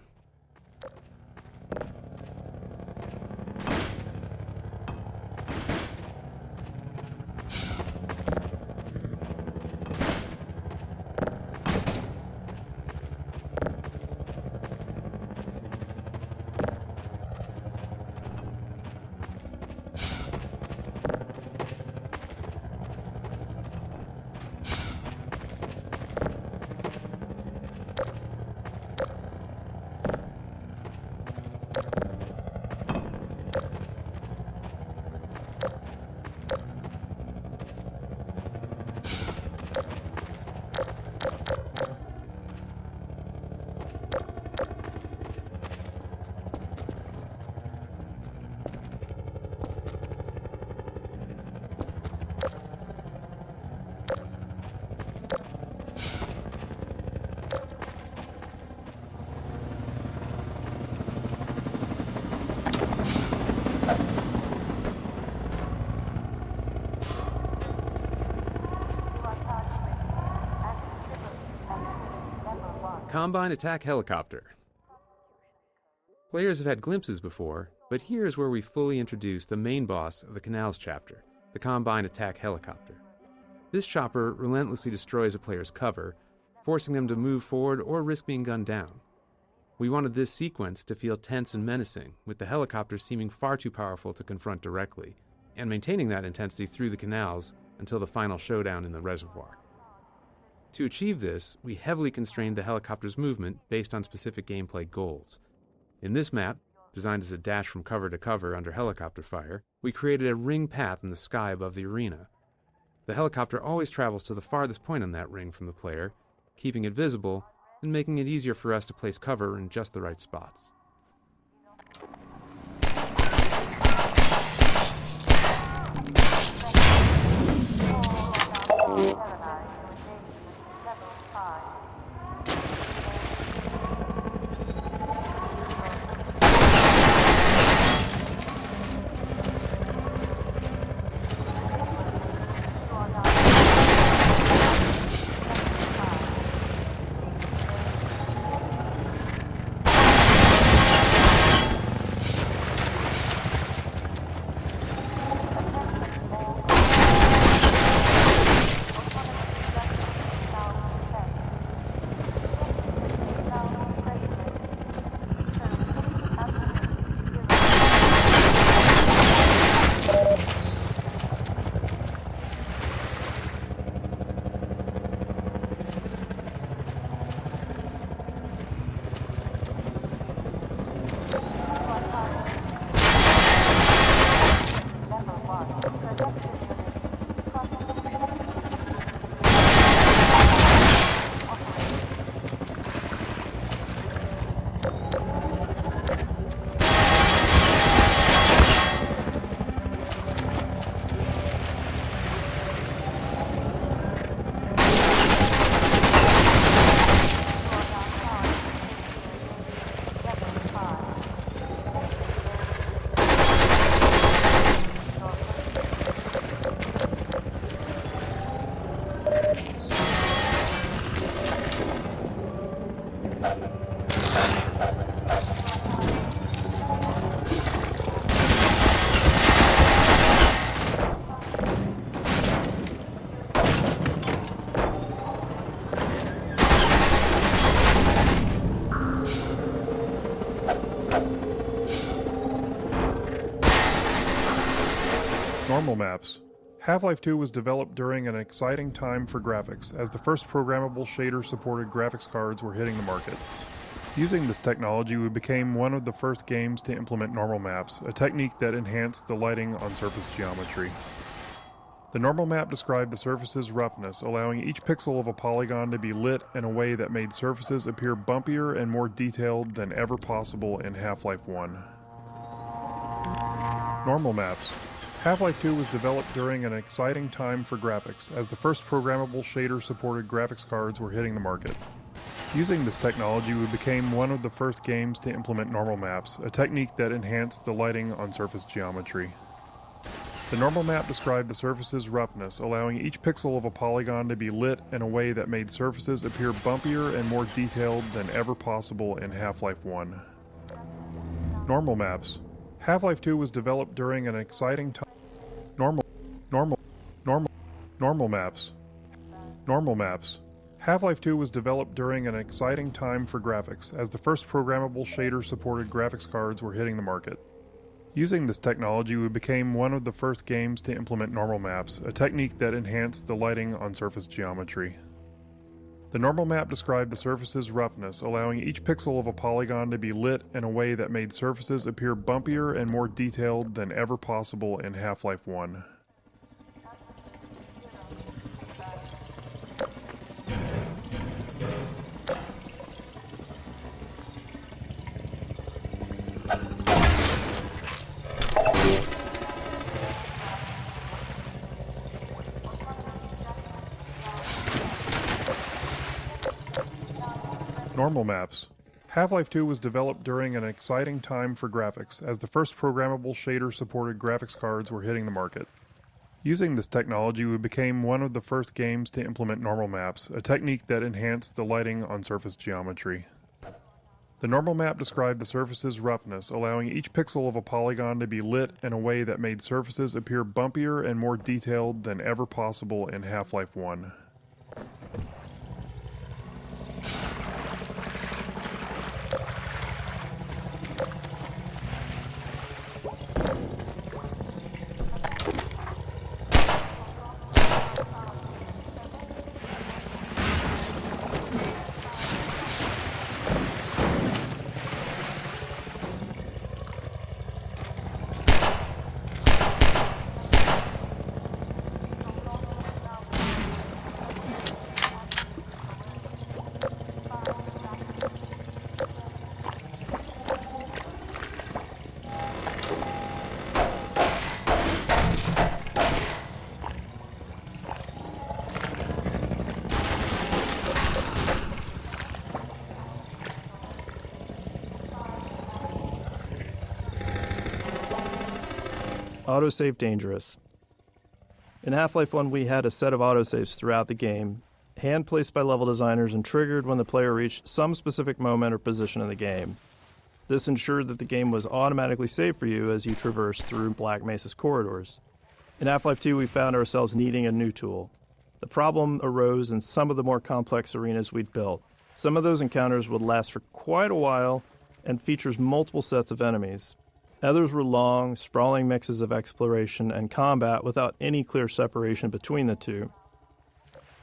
Combine Attack Helicopter. Players have had glimpses before, but here's where we fully introduce the main boss of the Canals chapter, the Combine Attack Helicopter. This chopper relentlessly destroys a player's cover, forcing them to move forward or risk being gunned down. We wanted this sequence to feel tense and menacing, with the helicopter seeming far too powerful to confront directly, and maintaining that intensity through the canals until the final showdown in the reservoir. To achieve this, we heavily constrained the helicopter's movement based on specific gameplay goals. In this map, designed as a dash from cover to cover under helicopter fire, we created a ring path in the sky above the arena. The helicopter always travels to the farthest point on that ring from the player, keeping it visible and making it easier for us to place cover in just the right spots. Normal maps. Half-Life 2 was developed during an exciting time for graphics, as the first programmable shader-supported graphics cards were hitting the market. Using this technology, we became one of the first games to implement normal maps, a technique that enhanced the lighting on surface geometry. The normal map described the surface's roughness, allowing each pixel of a polygon to be lit in a way that made surfaces appear bumpier and more detailed than ever possible in Half-Life 1. Normal maps. Half-Life 2 was developed during an exciting time for graphics, as the first programmable shader-supported graphics cards were hitting the market. Using this technology, we became one of the first games to implement normal maps, a technique that enhanced the lighting on surface geometry. The normal map described the surface's roughness, allowing each pixel of a polygon to be lit in a way that made surfaces appear bumpier and more detailed than ever possible in Half-Life 1. Normal maps. Half-Life 2 was developed during an exciting time. Normal maps. Normal maps. Half-Life 2 was developed during an exciting time for graphics, as the first programmable shader-supported graphics cards were hitting the market. Using this technology, we became one of the first games to implement normal maps, a technique that enhanced the lighting on surface geometry. The normal map described the surface's roughness, allowing each pixel of a polygon to be lit in a way that made surfaces appear bumpier and more detailed than ever possible in Half-Life 1. Normal maps. Half-Life 2 was developed during an exciting time for graphics, as the first programmable shader-supported graphics cards were hitting the market. Using this technology, we became one of the first games to implement normal maps, a technique that enhanced the lighting on surface geometry. The normal map described the surface's roughness, allowing each pixel of a polygon to be lit in a way that made surfaces appear bumpier and more detailed than ever possible in Half-Life 1. Autosave dangerous. In Half-Life 1, we had a set of autosaves throughout the game, hand-placed by level designers and triggered when the player reached some specific moment or position in the game. This ensured that the game was automatically saved for you as you traversed through Black Mesa's corridors. In Half-Life 2, we found ourselves needing a new tool. The problem arose in some of the more complex arenas we'd built. Some of those encounters would last for quite a while and features multiple sets of enemies. Others were long, sprawling mixes of exploration and combat without any clear separation between the two.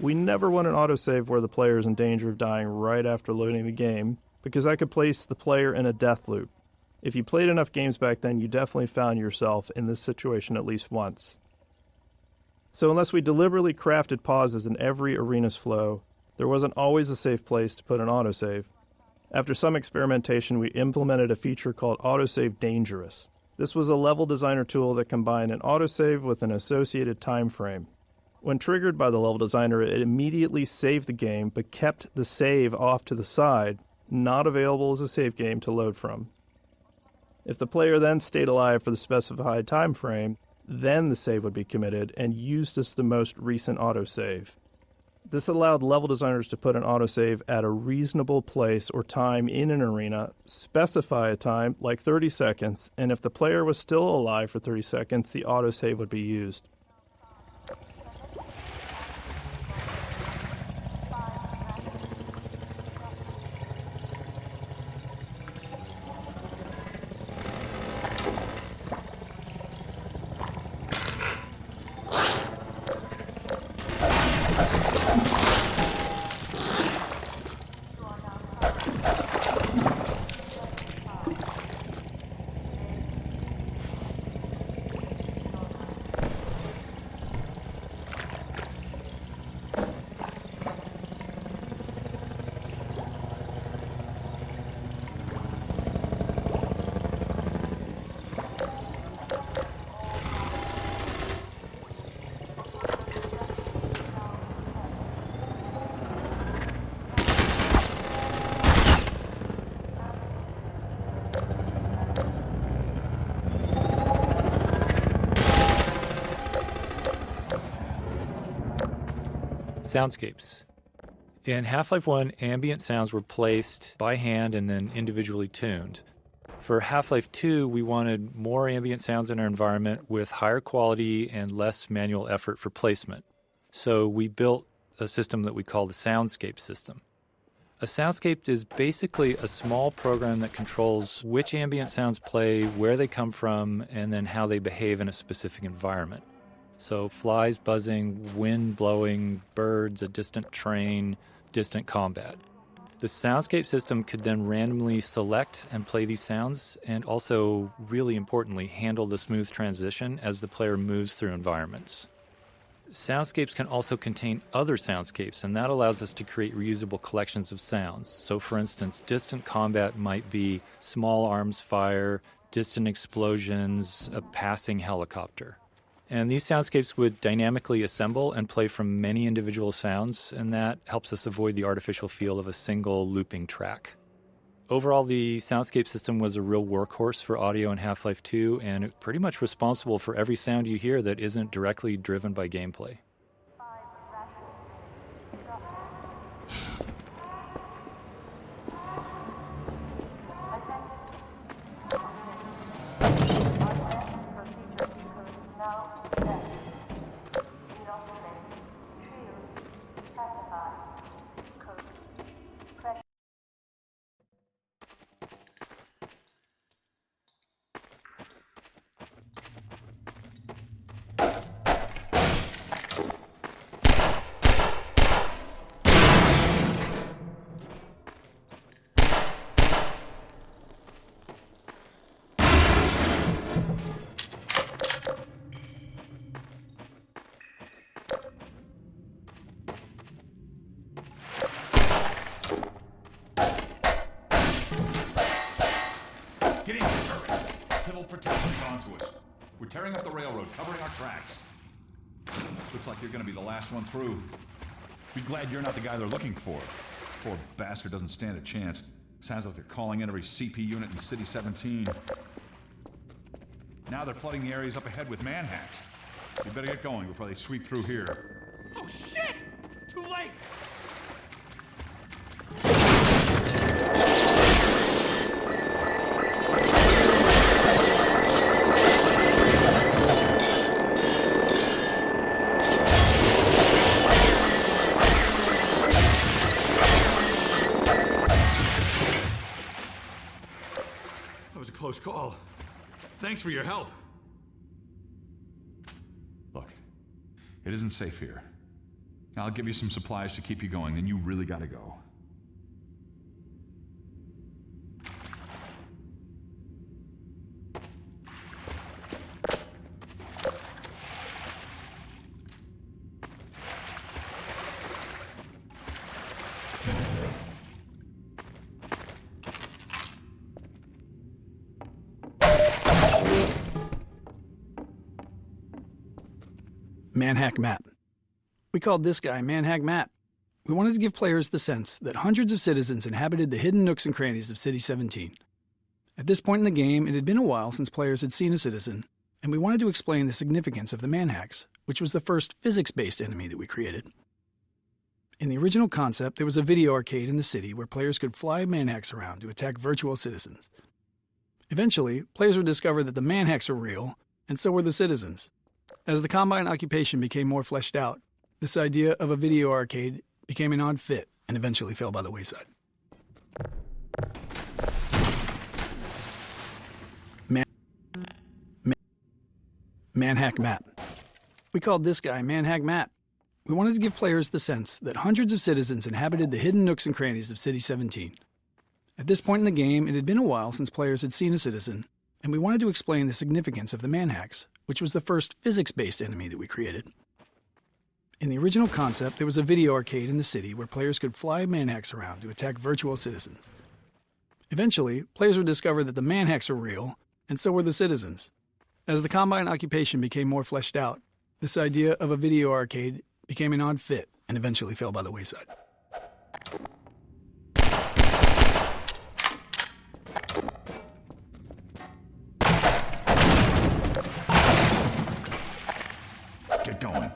We never want an autosave where the player is in danger of dying right after loading the game, because that could place the player in a death loop. If you played enough games back then, you definitely found yourself in this situation at least once. So unless we deliberately crafted pauses in every arena's flow, there wasn't always a safe place to put an autosave. After some experimentation, we implemented a feature called Autosave Dangerous. This was a level designer tool that combined an autosave with an associated time frame. When triggered by the level designer, it immediately saved the game, but kept the save off to the side, not available as a save game to load from. If the player then stayed alive for the specified time frame, then the save would be committed and used as the most recent autosave. This allowed level designers to put an autosave at a reasonable place or time in an arena, specify a time, like 30 seconds, and if the player was still alive for 30 seconds, the autosave would be used. soundscapes. In Half-Life 1, ambient sounds were placed by hand and then individually tuned. For Half-Life 2, we wanted more ambient sounds in our environment with higher quality and less manual effort for placement. So we built a system that we call the soundscape system. A soundscape is basically a small program that controls which ambient sounds play, where they come from, and then how they behave in a specific environment. So flies buzzing, wind blowing, birds, a distant train, distant combat. The soundscape system could then randomly select and play these sounds, and also, really importantly, handle the smooth transition as the player moves through environments. Soundscapes can also contain other soundscapes, and that allows us to create reusable collections of sounds. So, for instance, distant combat might be small arms fire, distant explosions, a passing helicopter. And these soundscapes would dynamically assemble and play from many individual sounds, and that helps us avoid the artificial feel of a single looping track. Overall, the soundscape system was a real workhorse for audio in Half-Life 2, and it's pretty much responsible for every sound you hear that isn't directly driven by gameplay. Get in here, hurry. Civil protection's onto us. We're tearing up the railroad, covering our tracks. Looks like you're gonna be the last one through. Be glad you're not the guy they're looking for. Poor bastard doesn't stand a chance. Sounds like they're calling in every CP unit in City 17. Now they're flooding the areas up ahead with manhacks. You better get going before they sweep through here. Oh shit! Too late! That was a close call. Thanks for your help. Look, it isn't safe here. I'll give you some supplies to keep you going, then you really gotta go. Manhack Map. We called this guy Manhack Map. We wanted to give players the sense that hundreds of citizens inhabited the hidden nooks and crannies of City 17. At this point in the game, it had been a while since players had seen a citizen, and we wanted to explain the significance of the manhacks, which was the first physics-based enemy that we created. In the original concept, there was a video arcade in the city where players could fly manhacks around to attack virtual citizens. Eventually, players would discover that the manhacks were real, and so were the citizens. As the Combine occupation became more fleshed out, this idea of a video arcade became an odd fit and eventually fell by the wayside. Manhack Map. We called this guy Manhack Map. We wanted to give players the sense that hundreds of citizens inhabited the hidden nooks and crannies of City 17. At this point in the game, it had been a while since players had seen a citizen, and we wanted to explain the significance of the manhacks, which was the first physics-based enemy that we created. In the original concept, there was a video arcade in the city where players could fly manhacks around to attack virtual citizens. Eventually, players would discover that the manhacks were real, and so were the citizens. As the Combine occupation became more fleshed out, this idea of a video arcade became an odd fit and eventually fell by the wayside. Get going.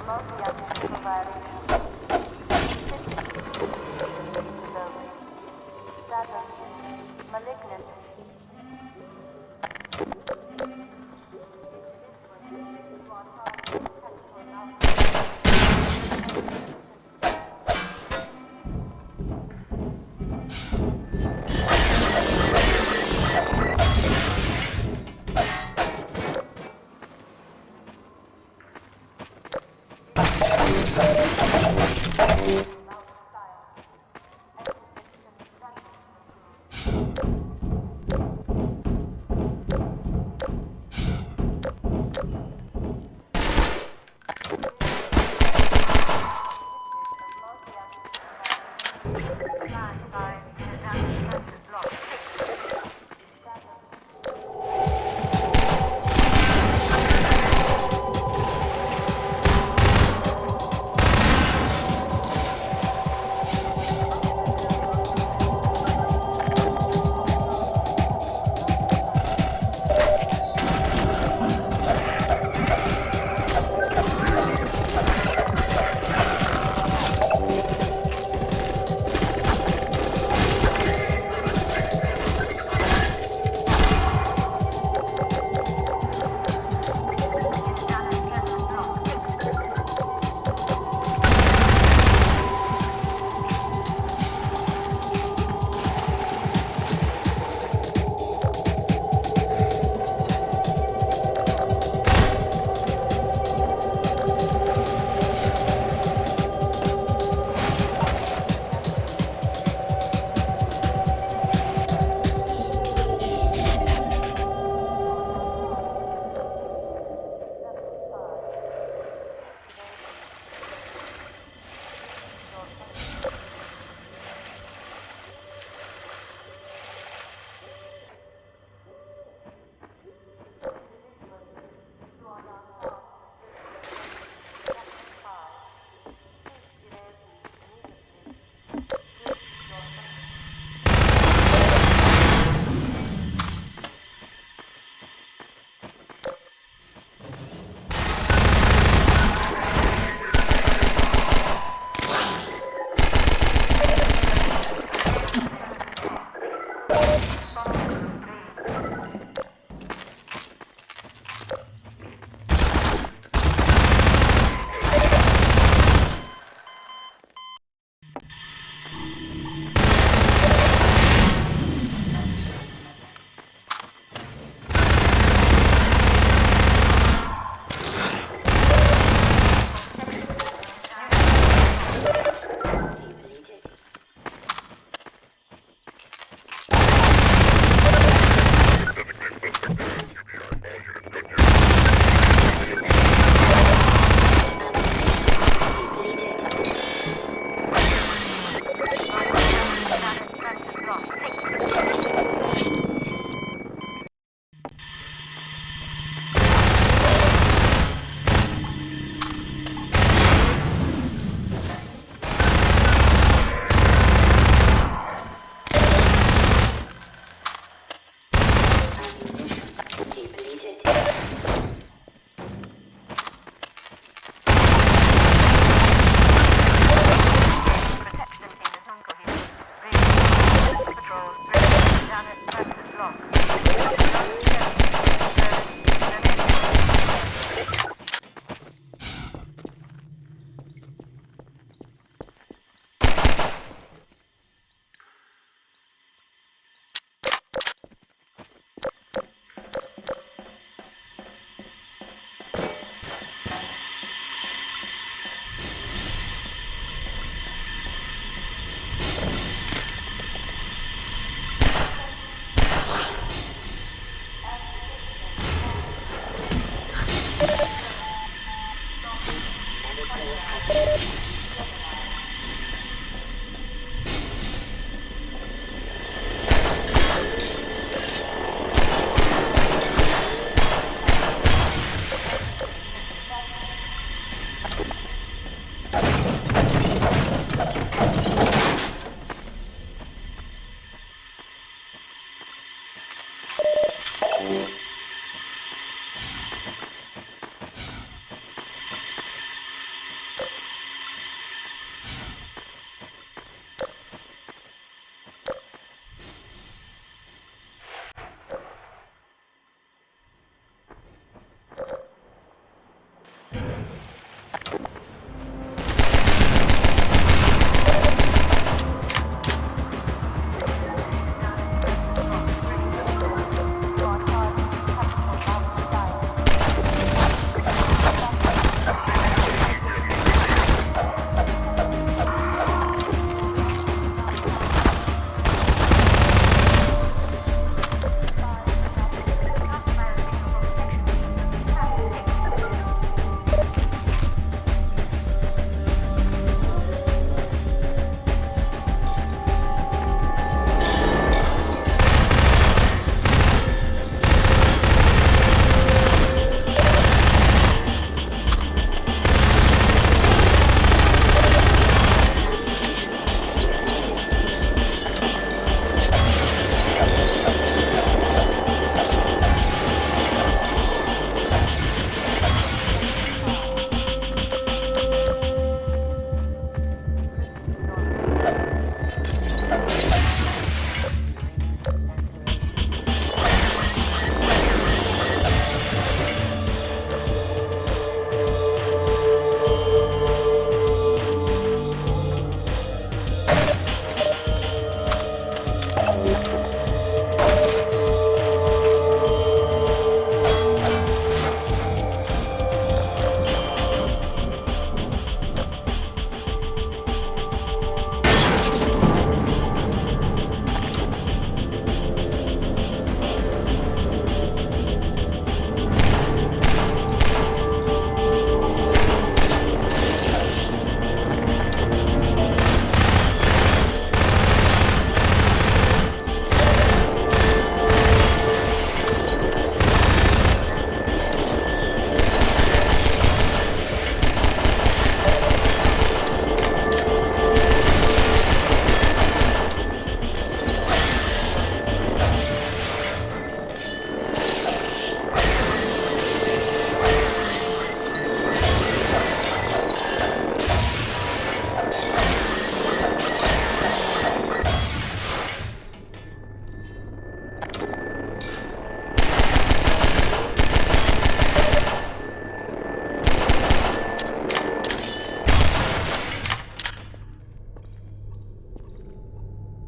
Multi-antiqual violation. Status. Malignant.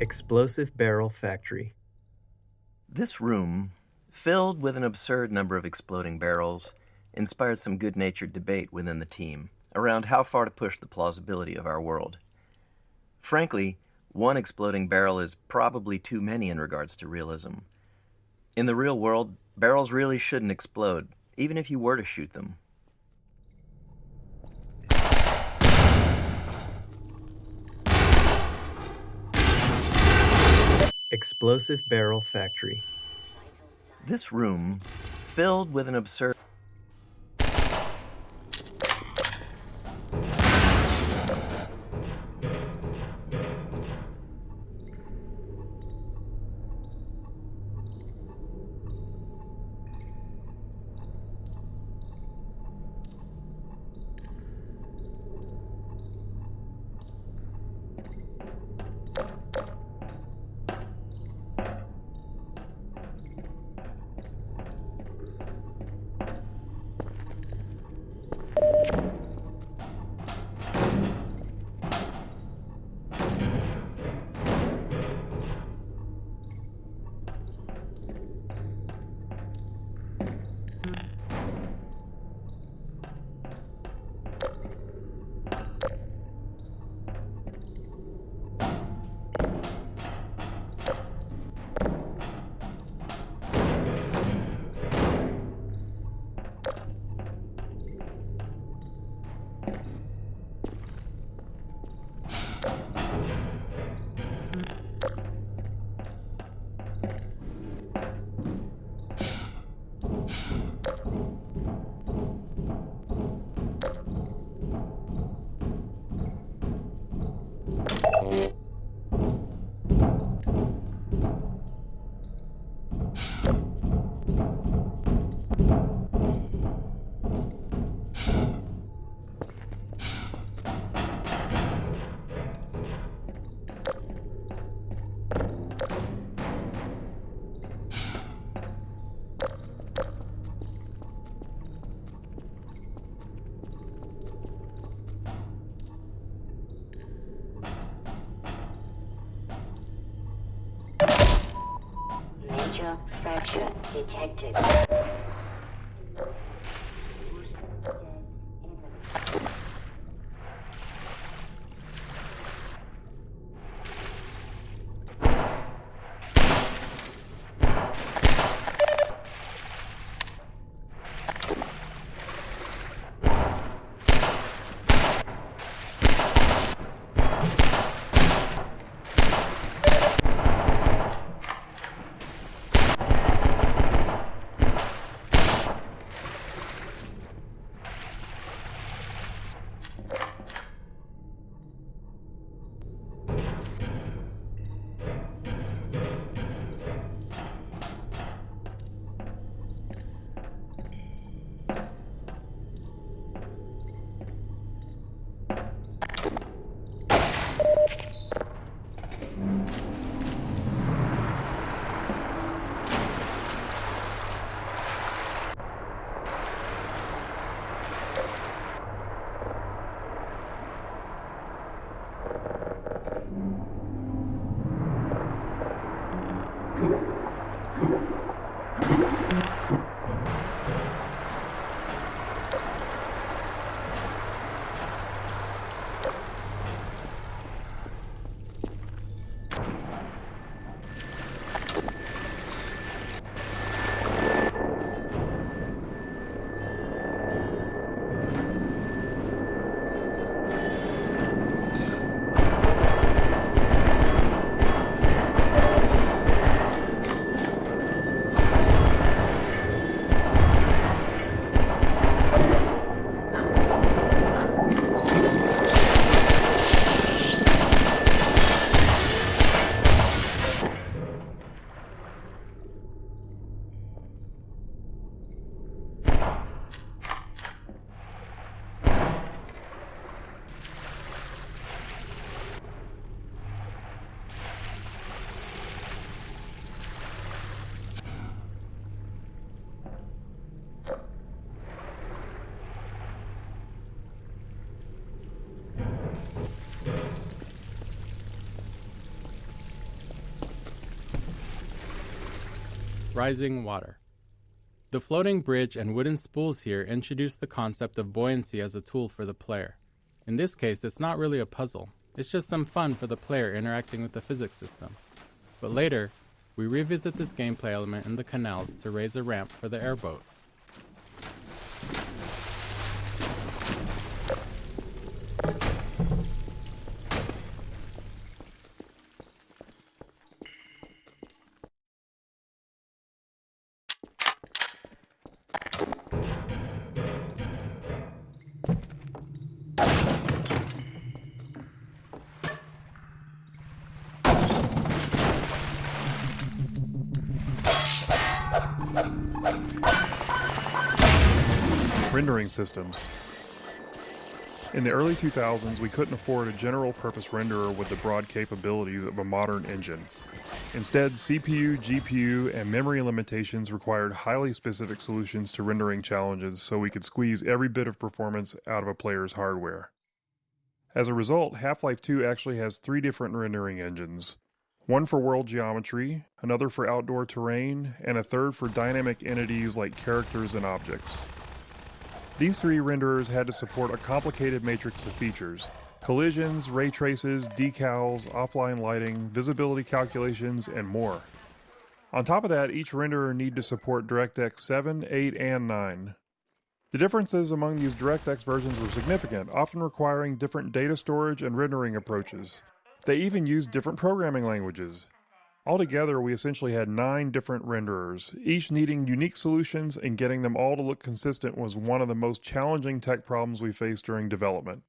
Explosive Barrel Factory. This room, filled with an absurd number of exploding barrels, inspired some good-natured debate within the team around how far to push the plausibility of our world. Frankly, one exploding barrel is probably too many in regards to realism. In the real world, barrels really shouldn't explode, even if you were to shoot them. Explosive Barrel Factory. This room, filled with an absurd... Major fracture detected. rising water. The floating bridge and wooden spools here introduce the concept of buoyancy as a tool for the player. In this case, it's not really a puzzle. It's just some fun for the player interacting with the physics system. But later, we revisit this gameplay element in the canals to raise a ramp for the airboat. Rendering systems. In the early 2000s, we couldn't afford a general-purpose renderer with the broad capabilities of a modern engine. Instead, CPU, GPU, and memory limitations required highly specific solutions to rendering challenges so we could squeeze every bit of performance out of a player's hardware. As a result, Half-Life 2 actually has 3 different rendering engines. One for world geometry, another for outdoor terrain, and a third for dynamic entities like characters and objects. These 3 renderers had to support a complicated matrix of features: collisions, ray traces, decals, offline lighting, visibility calculations, and more. On top of that, each renderer needed to support DirectX 7, 8, and 9. The differences among these DirectX versions were significant, often requiring different data storage and rendering approaches. They even used different programming languages. Altogether, we essentially had 9 different renderers, each needing unique solutions, and getting them all to look consistent was one of the most challenging tech problems we faced during development.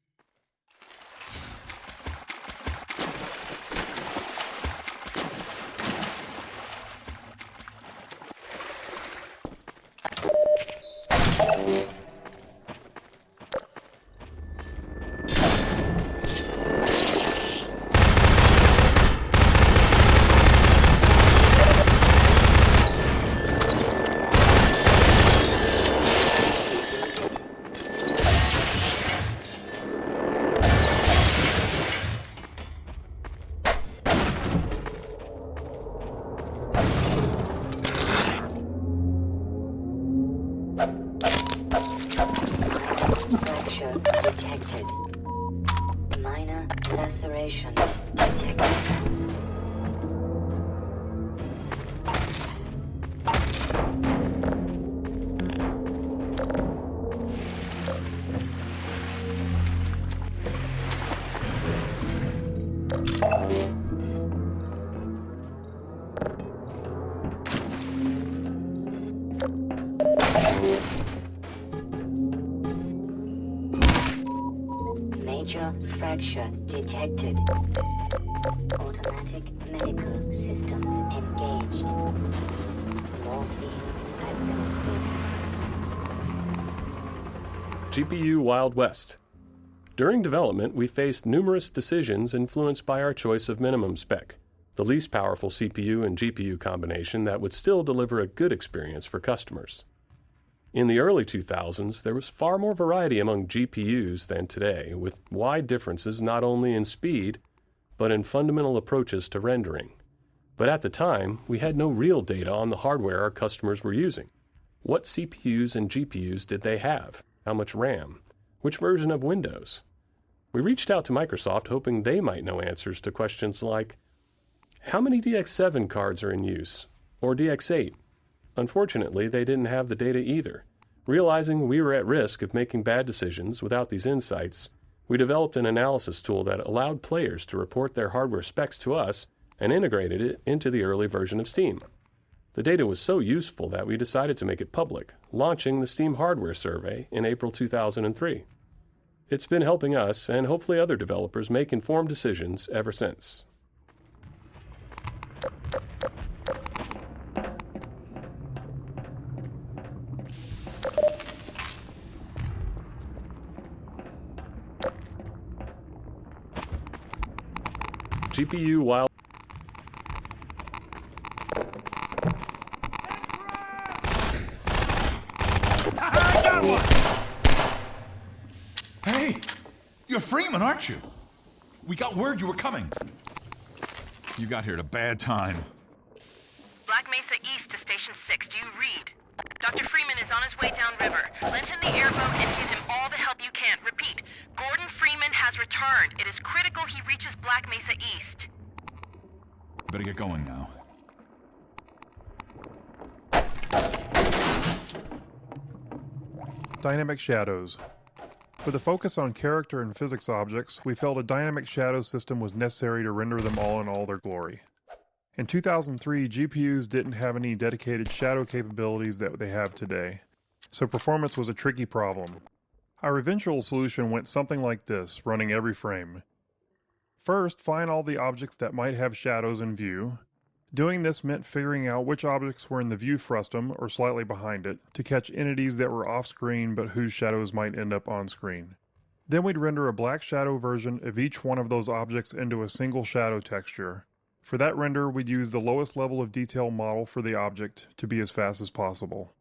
Detected. Minor lacerations detected. Major fracture detected. Automatic medical systems engaged. Morphine administered. GPU Wild West. During development, we faced numerous decisions influenced by our choice of minimum spec, the least powerful CPU and GPU combination that would still deliver a good experience for customers. In the early 2000s, there was far more variety among GPUs than today, with wide differences not only in speed, but in fundamental approaches to rendering. But at the time, we had no real data on the hardware our customers were using. What CPUs and GPUs did they have? How much RAM? Which version of Windows? We reached out to Microsoft hoping they might know answers to questions like, how many DX7 cards are in use? Or DX8? Unfortunately, they didn't have the data either. Realizing we were at risk of making bad decisions without these insights, we developed an analysis tool that allowed players to report their hardware specs to us and integrated it into the early version of Steam. The data was so useful that we decided to make it public, launching the Steam Hardware Survey in April 2003. It's been helping us and hopefully other developers make informed decisions ever since. GPU Wild. Hey! You're Freeman, aren't you? We got word you were coming. You got here at a bad time. Black Mesa east to Station 6. Do you read? Dr. Freeman is on his way downriver. Lend him the airboat and give him all the help you can. Repeat, Gordon Freeman has returned. It is critical he reaches Black Mesa East. Better get going now. Dynamic shadows. With a focus on character and physics objects, we felt a dynamic shadow system was necessary to render them all in all their glory. In 2003, GPUs didn't have any dedicated shadow capabilities that they have today, so performance was a tricky problem. Our eventual solution went something like this, running every frame. First, find all the objects that might have shadows in view. Doing this meant figuring out which objects were in the view frustum, or slightly behind it, to catch entities that were off-screen but whose shadows might end up on-screen. Then we'd render a black shadow version of each one of those objects into a single shadow texture. For that render, we'd use the lowest level of detail model for the object to be as fast as possible.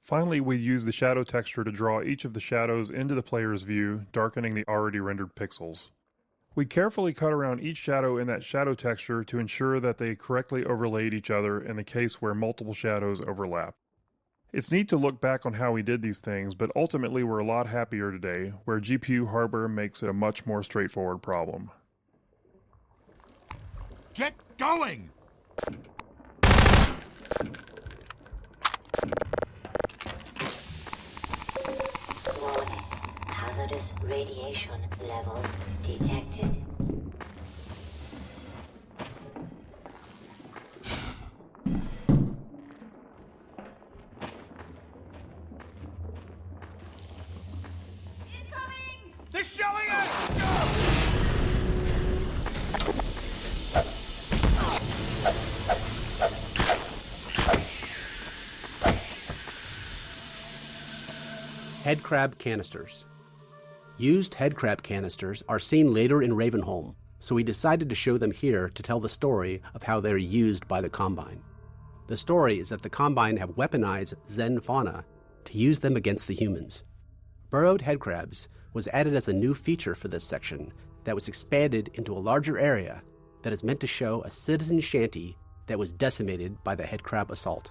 Finally, we'd use the shadow texture to draw each of the shadows into the player's view, darkening the already rendered pixels. We carefully cut around each shadow in that shadow texture to ensure that they correctly overlaid each other in the case where multiple shadows overlap. It's neat to look back on how we did these things, but ultimately we're a lot happier today, where GPU hardware makes it a much more straightforward problem. Get going! Warning. Hazardous radiation levels detected. They're shelling us! Headcrab canisters. Used headcrab canisters are seen later in Ravenholm, so we decided to show them here to tell the story of how they're used by the Combine. The story is that the Combine have weaponized Zen fauna to use them against the humans. Burrowed headcrabs was added as a new feature for this section that was expanded into a larger area that is meant to show a citizen shanty that was decimated by the headcrab assault.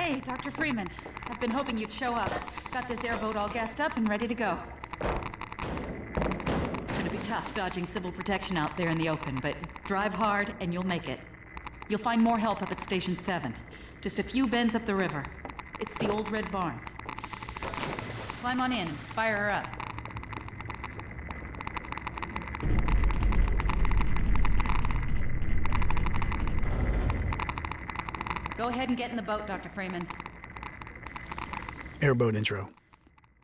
Hey, Dr. Freeman. I've been hoping you'd show up. Got this airboat all gassed up and ready to go. It's gonna be tough dodging civil protection out there in the open, but drive hard and you'll make it. You'll find more help up at Station 7. Just a few bends up the river. It's the old red barn. Climb on in and fire her up. Go ahead and get in the boat, Dr. Freeman. Airboat intro.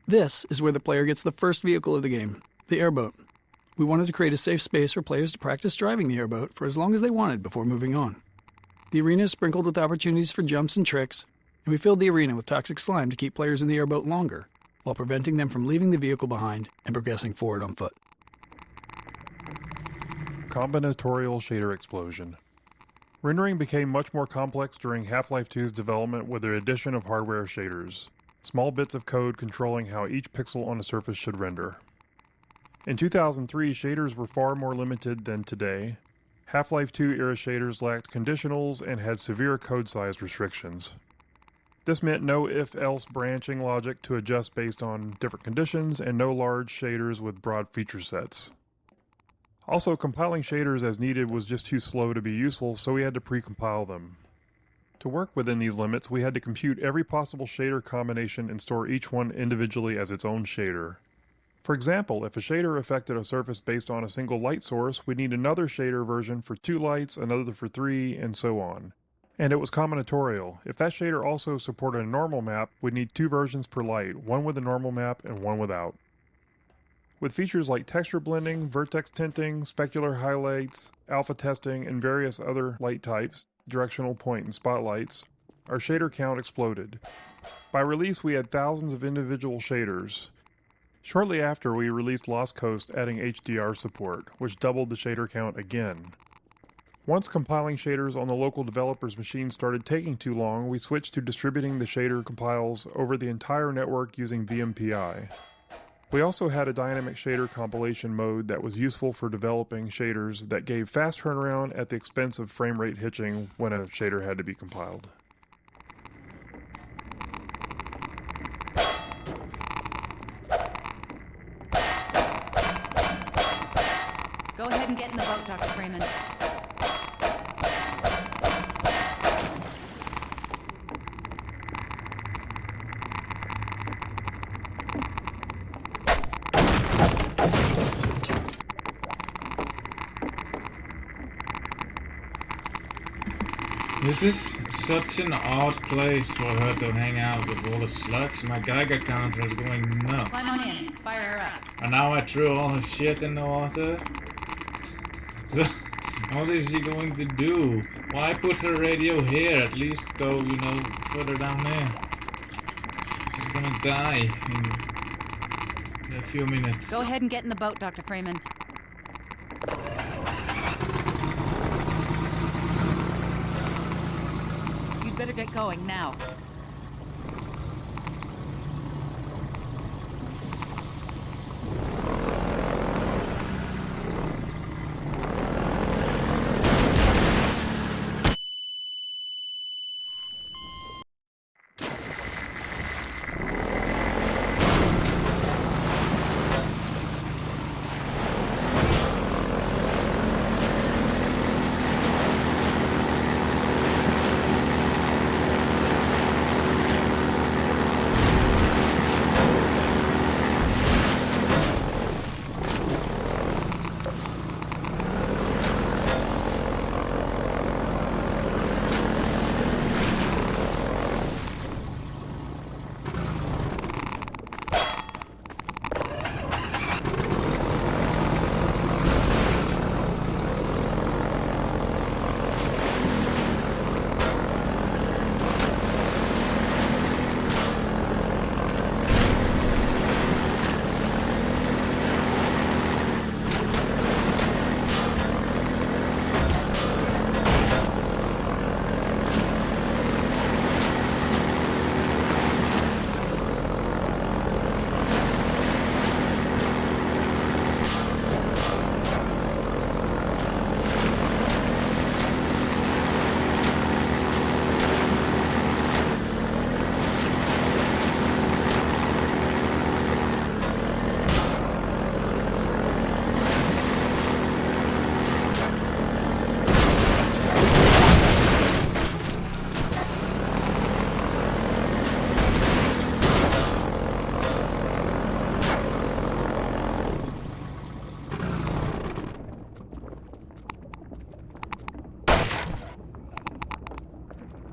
This is where the player gets the first vehicle of the game, the airboat. We wanted to create a safe space for players to practice driving the airboat for as long as they wanted before moving on. The arena is sprinkled with opportunities for jumps and tricks, and we filled the arena with toxic slime to keep players in the airboat longer, while preventing them from leaving the vehicle behind and progressing forward on foot. Combinatorial shader explosion. Rendering became much more complex during Half-Life 2's development with the addition of hardware shaders, small bits of code controlling how each pixel on a surface should render. In 2003, shaders were far more limited than today. Half-Life 2 era shaders lacked conditionals and had severe code size restrictions. This meant no if-else branching logic to adjust based on different conditions, and no large shaders with broad feature sets. Also, compiling shaders as needed was just too slow to be useful, so we had to pre-compile them. To work within these limits, we had to compute every possible shader combination and store each one individually as its own shader. For example, if a shader affected a surface based on a single light source, we'd need another shader version for 2 lights, another for 3, and so on. And it was combinatorial. If that shader also supported a normal map, we'd need 2 versions per light, one with a normal map and one without. With features like texture blending, vertex tinting, specular highlights, alpha testing, and various other light types, directional point and spotlights, our shader count exploded. By release, we had thousands of individual shaders. Shortly after, we released Lost Coast, adding HDR support, which doubled the shader count again. Once compiling shaders on the local developer's machine started taking too long, we switched to distributing the shader compiles over the entire network using VMPI. We also had a dynamic shader compilation mode that was useful for developing shaders that gave fast turnaround at the expense of frame rate hitching when a shader had to be compiled. Go ahead and get in the boat, Dr. Freeman. This is such an odd place for her to hang out with all the sluts. My Geiger counter is going nuts. Climb on in, fire her up. And now I threw all her shit in the water. So, what is she going to do? Why put her radio here? At least go, further down there. She's gonna die in a few minutes. Go ahead and get in the boat, Dr. Freeman. You'd better get going now.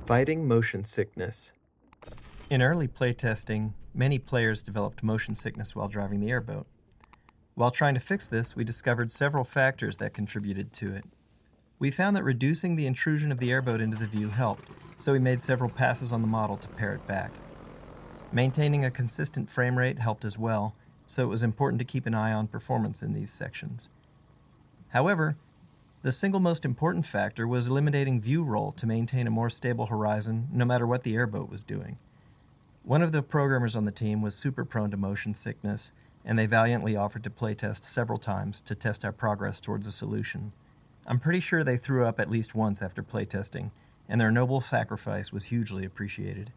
Fighting motion sickness. In early playtesting, many players developed motion sickness while driving the airboat. While trying to fix this, we discovered several factors that contributed to it. We found that reducing the intrusion of the airboat into the view helped, so we made several passes on the model to pare it back. Maintaining a consistent frame rate helped as well, so it was important to keep an eye on performance in these sections. However, the single most important factor was eliminating view roll to maintain a more stable horizon no matter what the airboat was doing. One of the programmers on the team was super prone to motion sickness, and they valiantly offered to playtest several times to test our progress towards a solution. I'm pretty sure they threw up at least once after playtesting, and their noble sacrifice was hugely appreciated.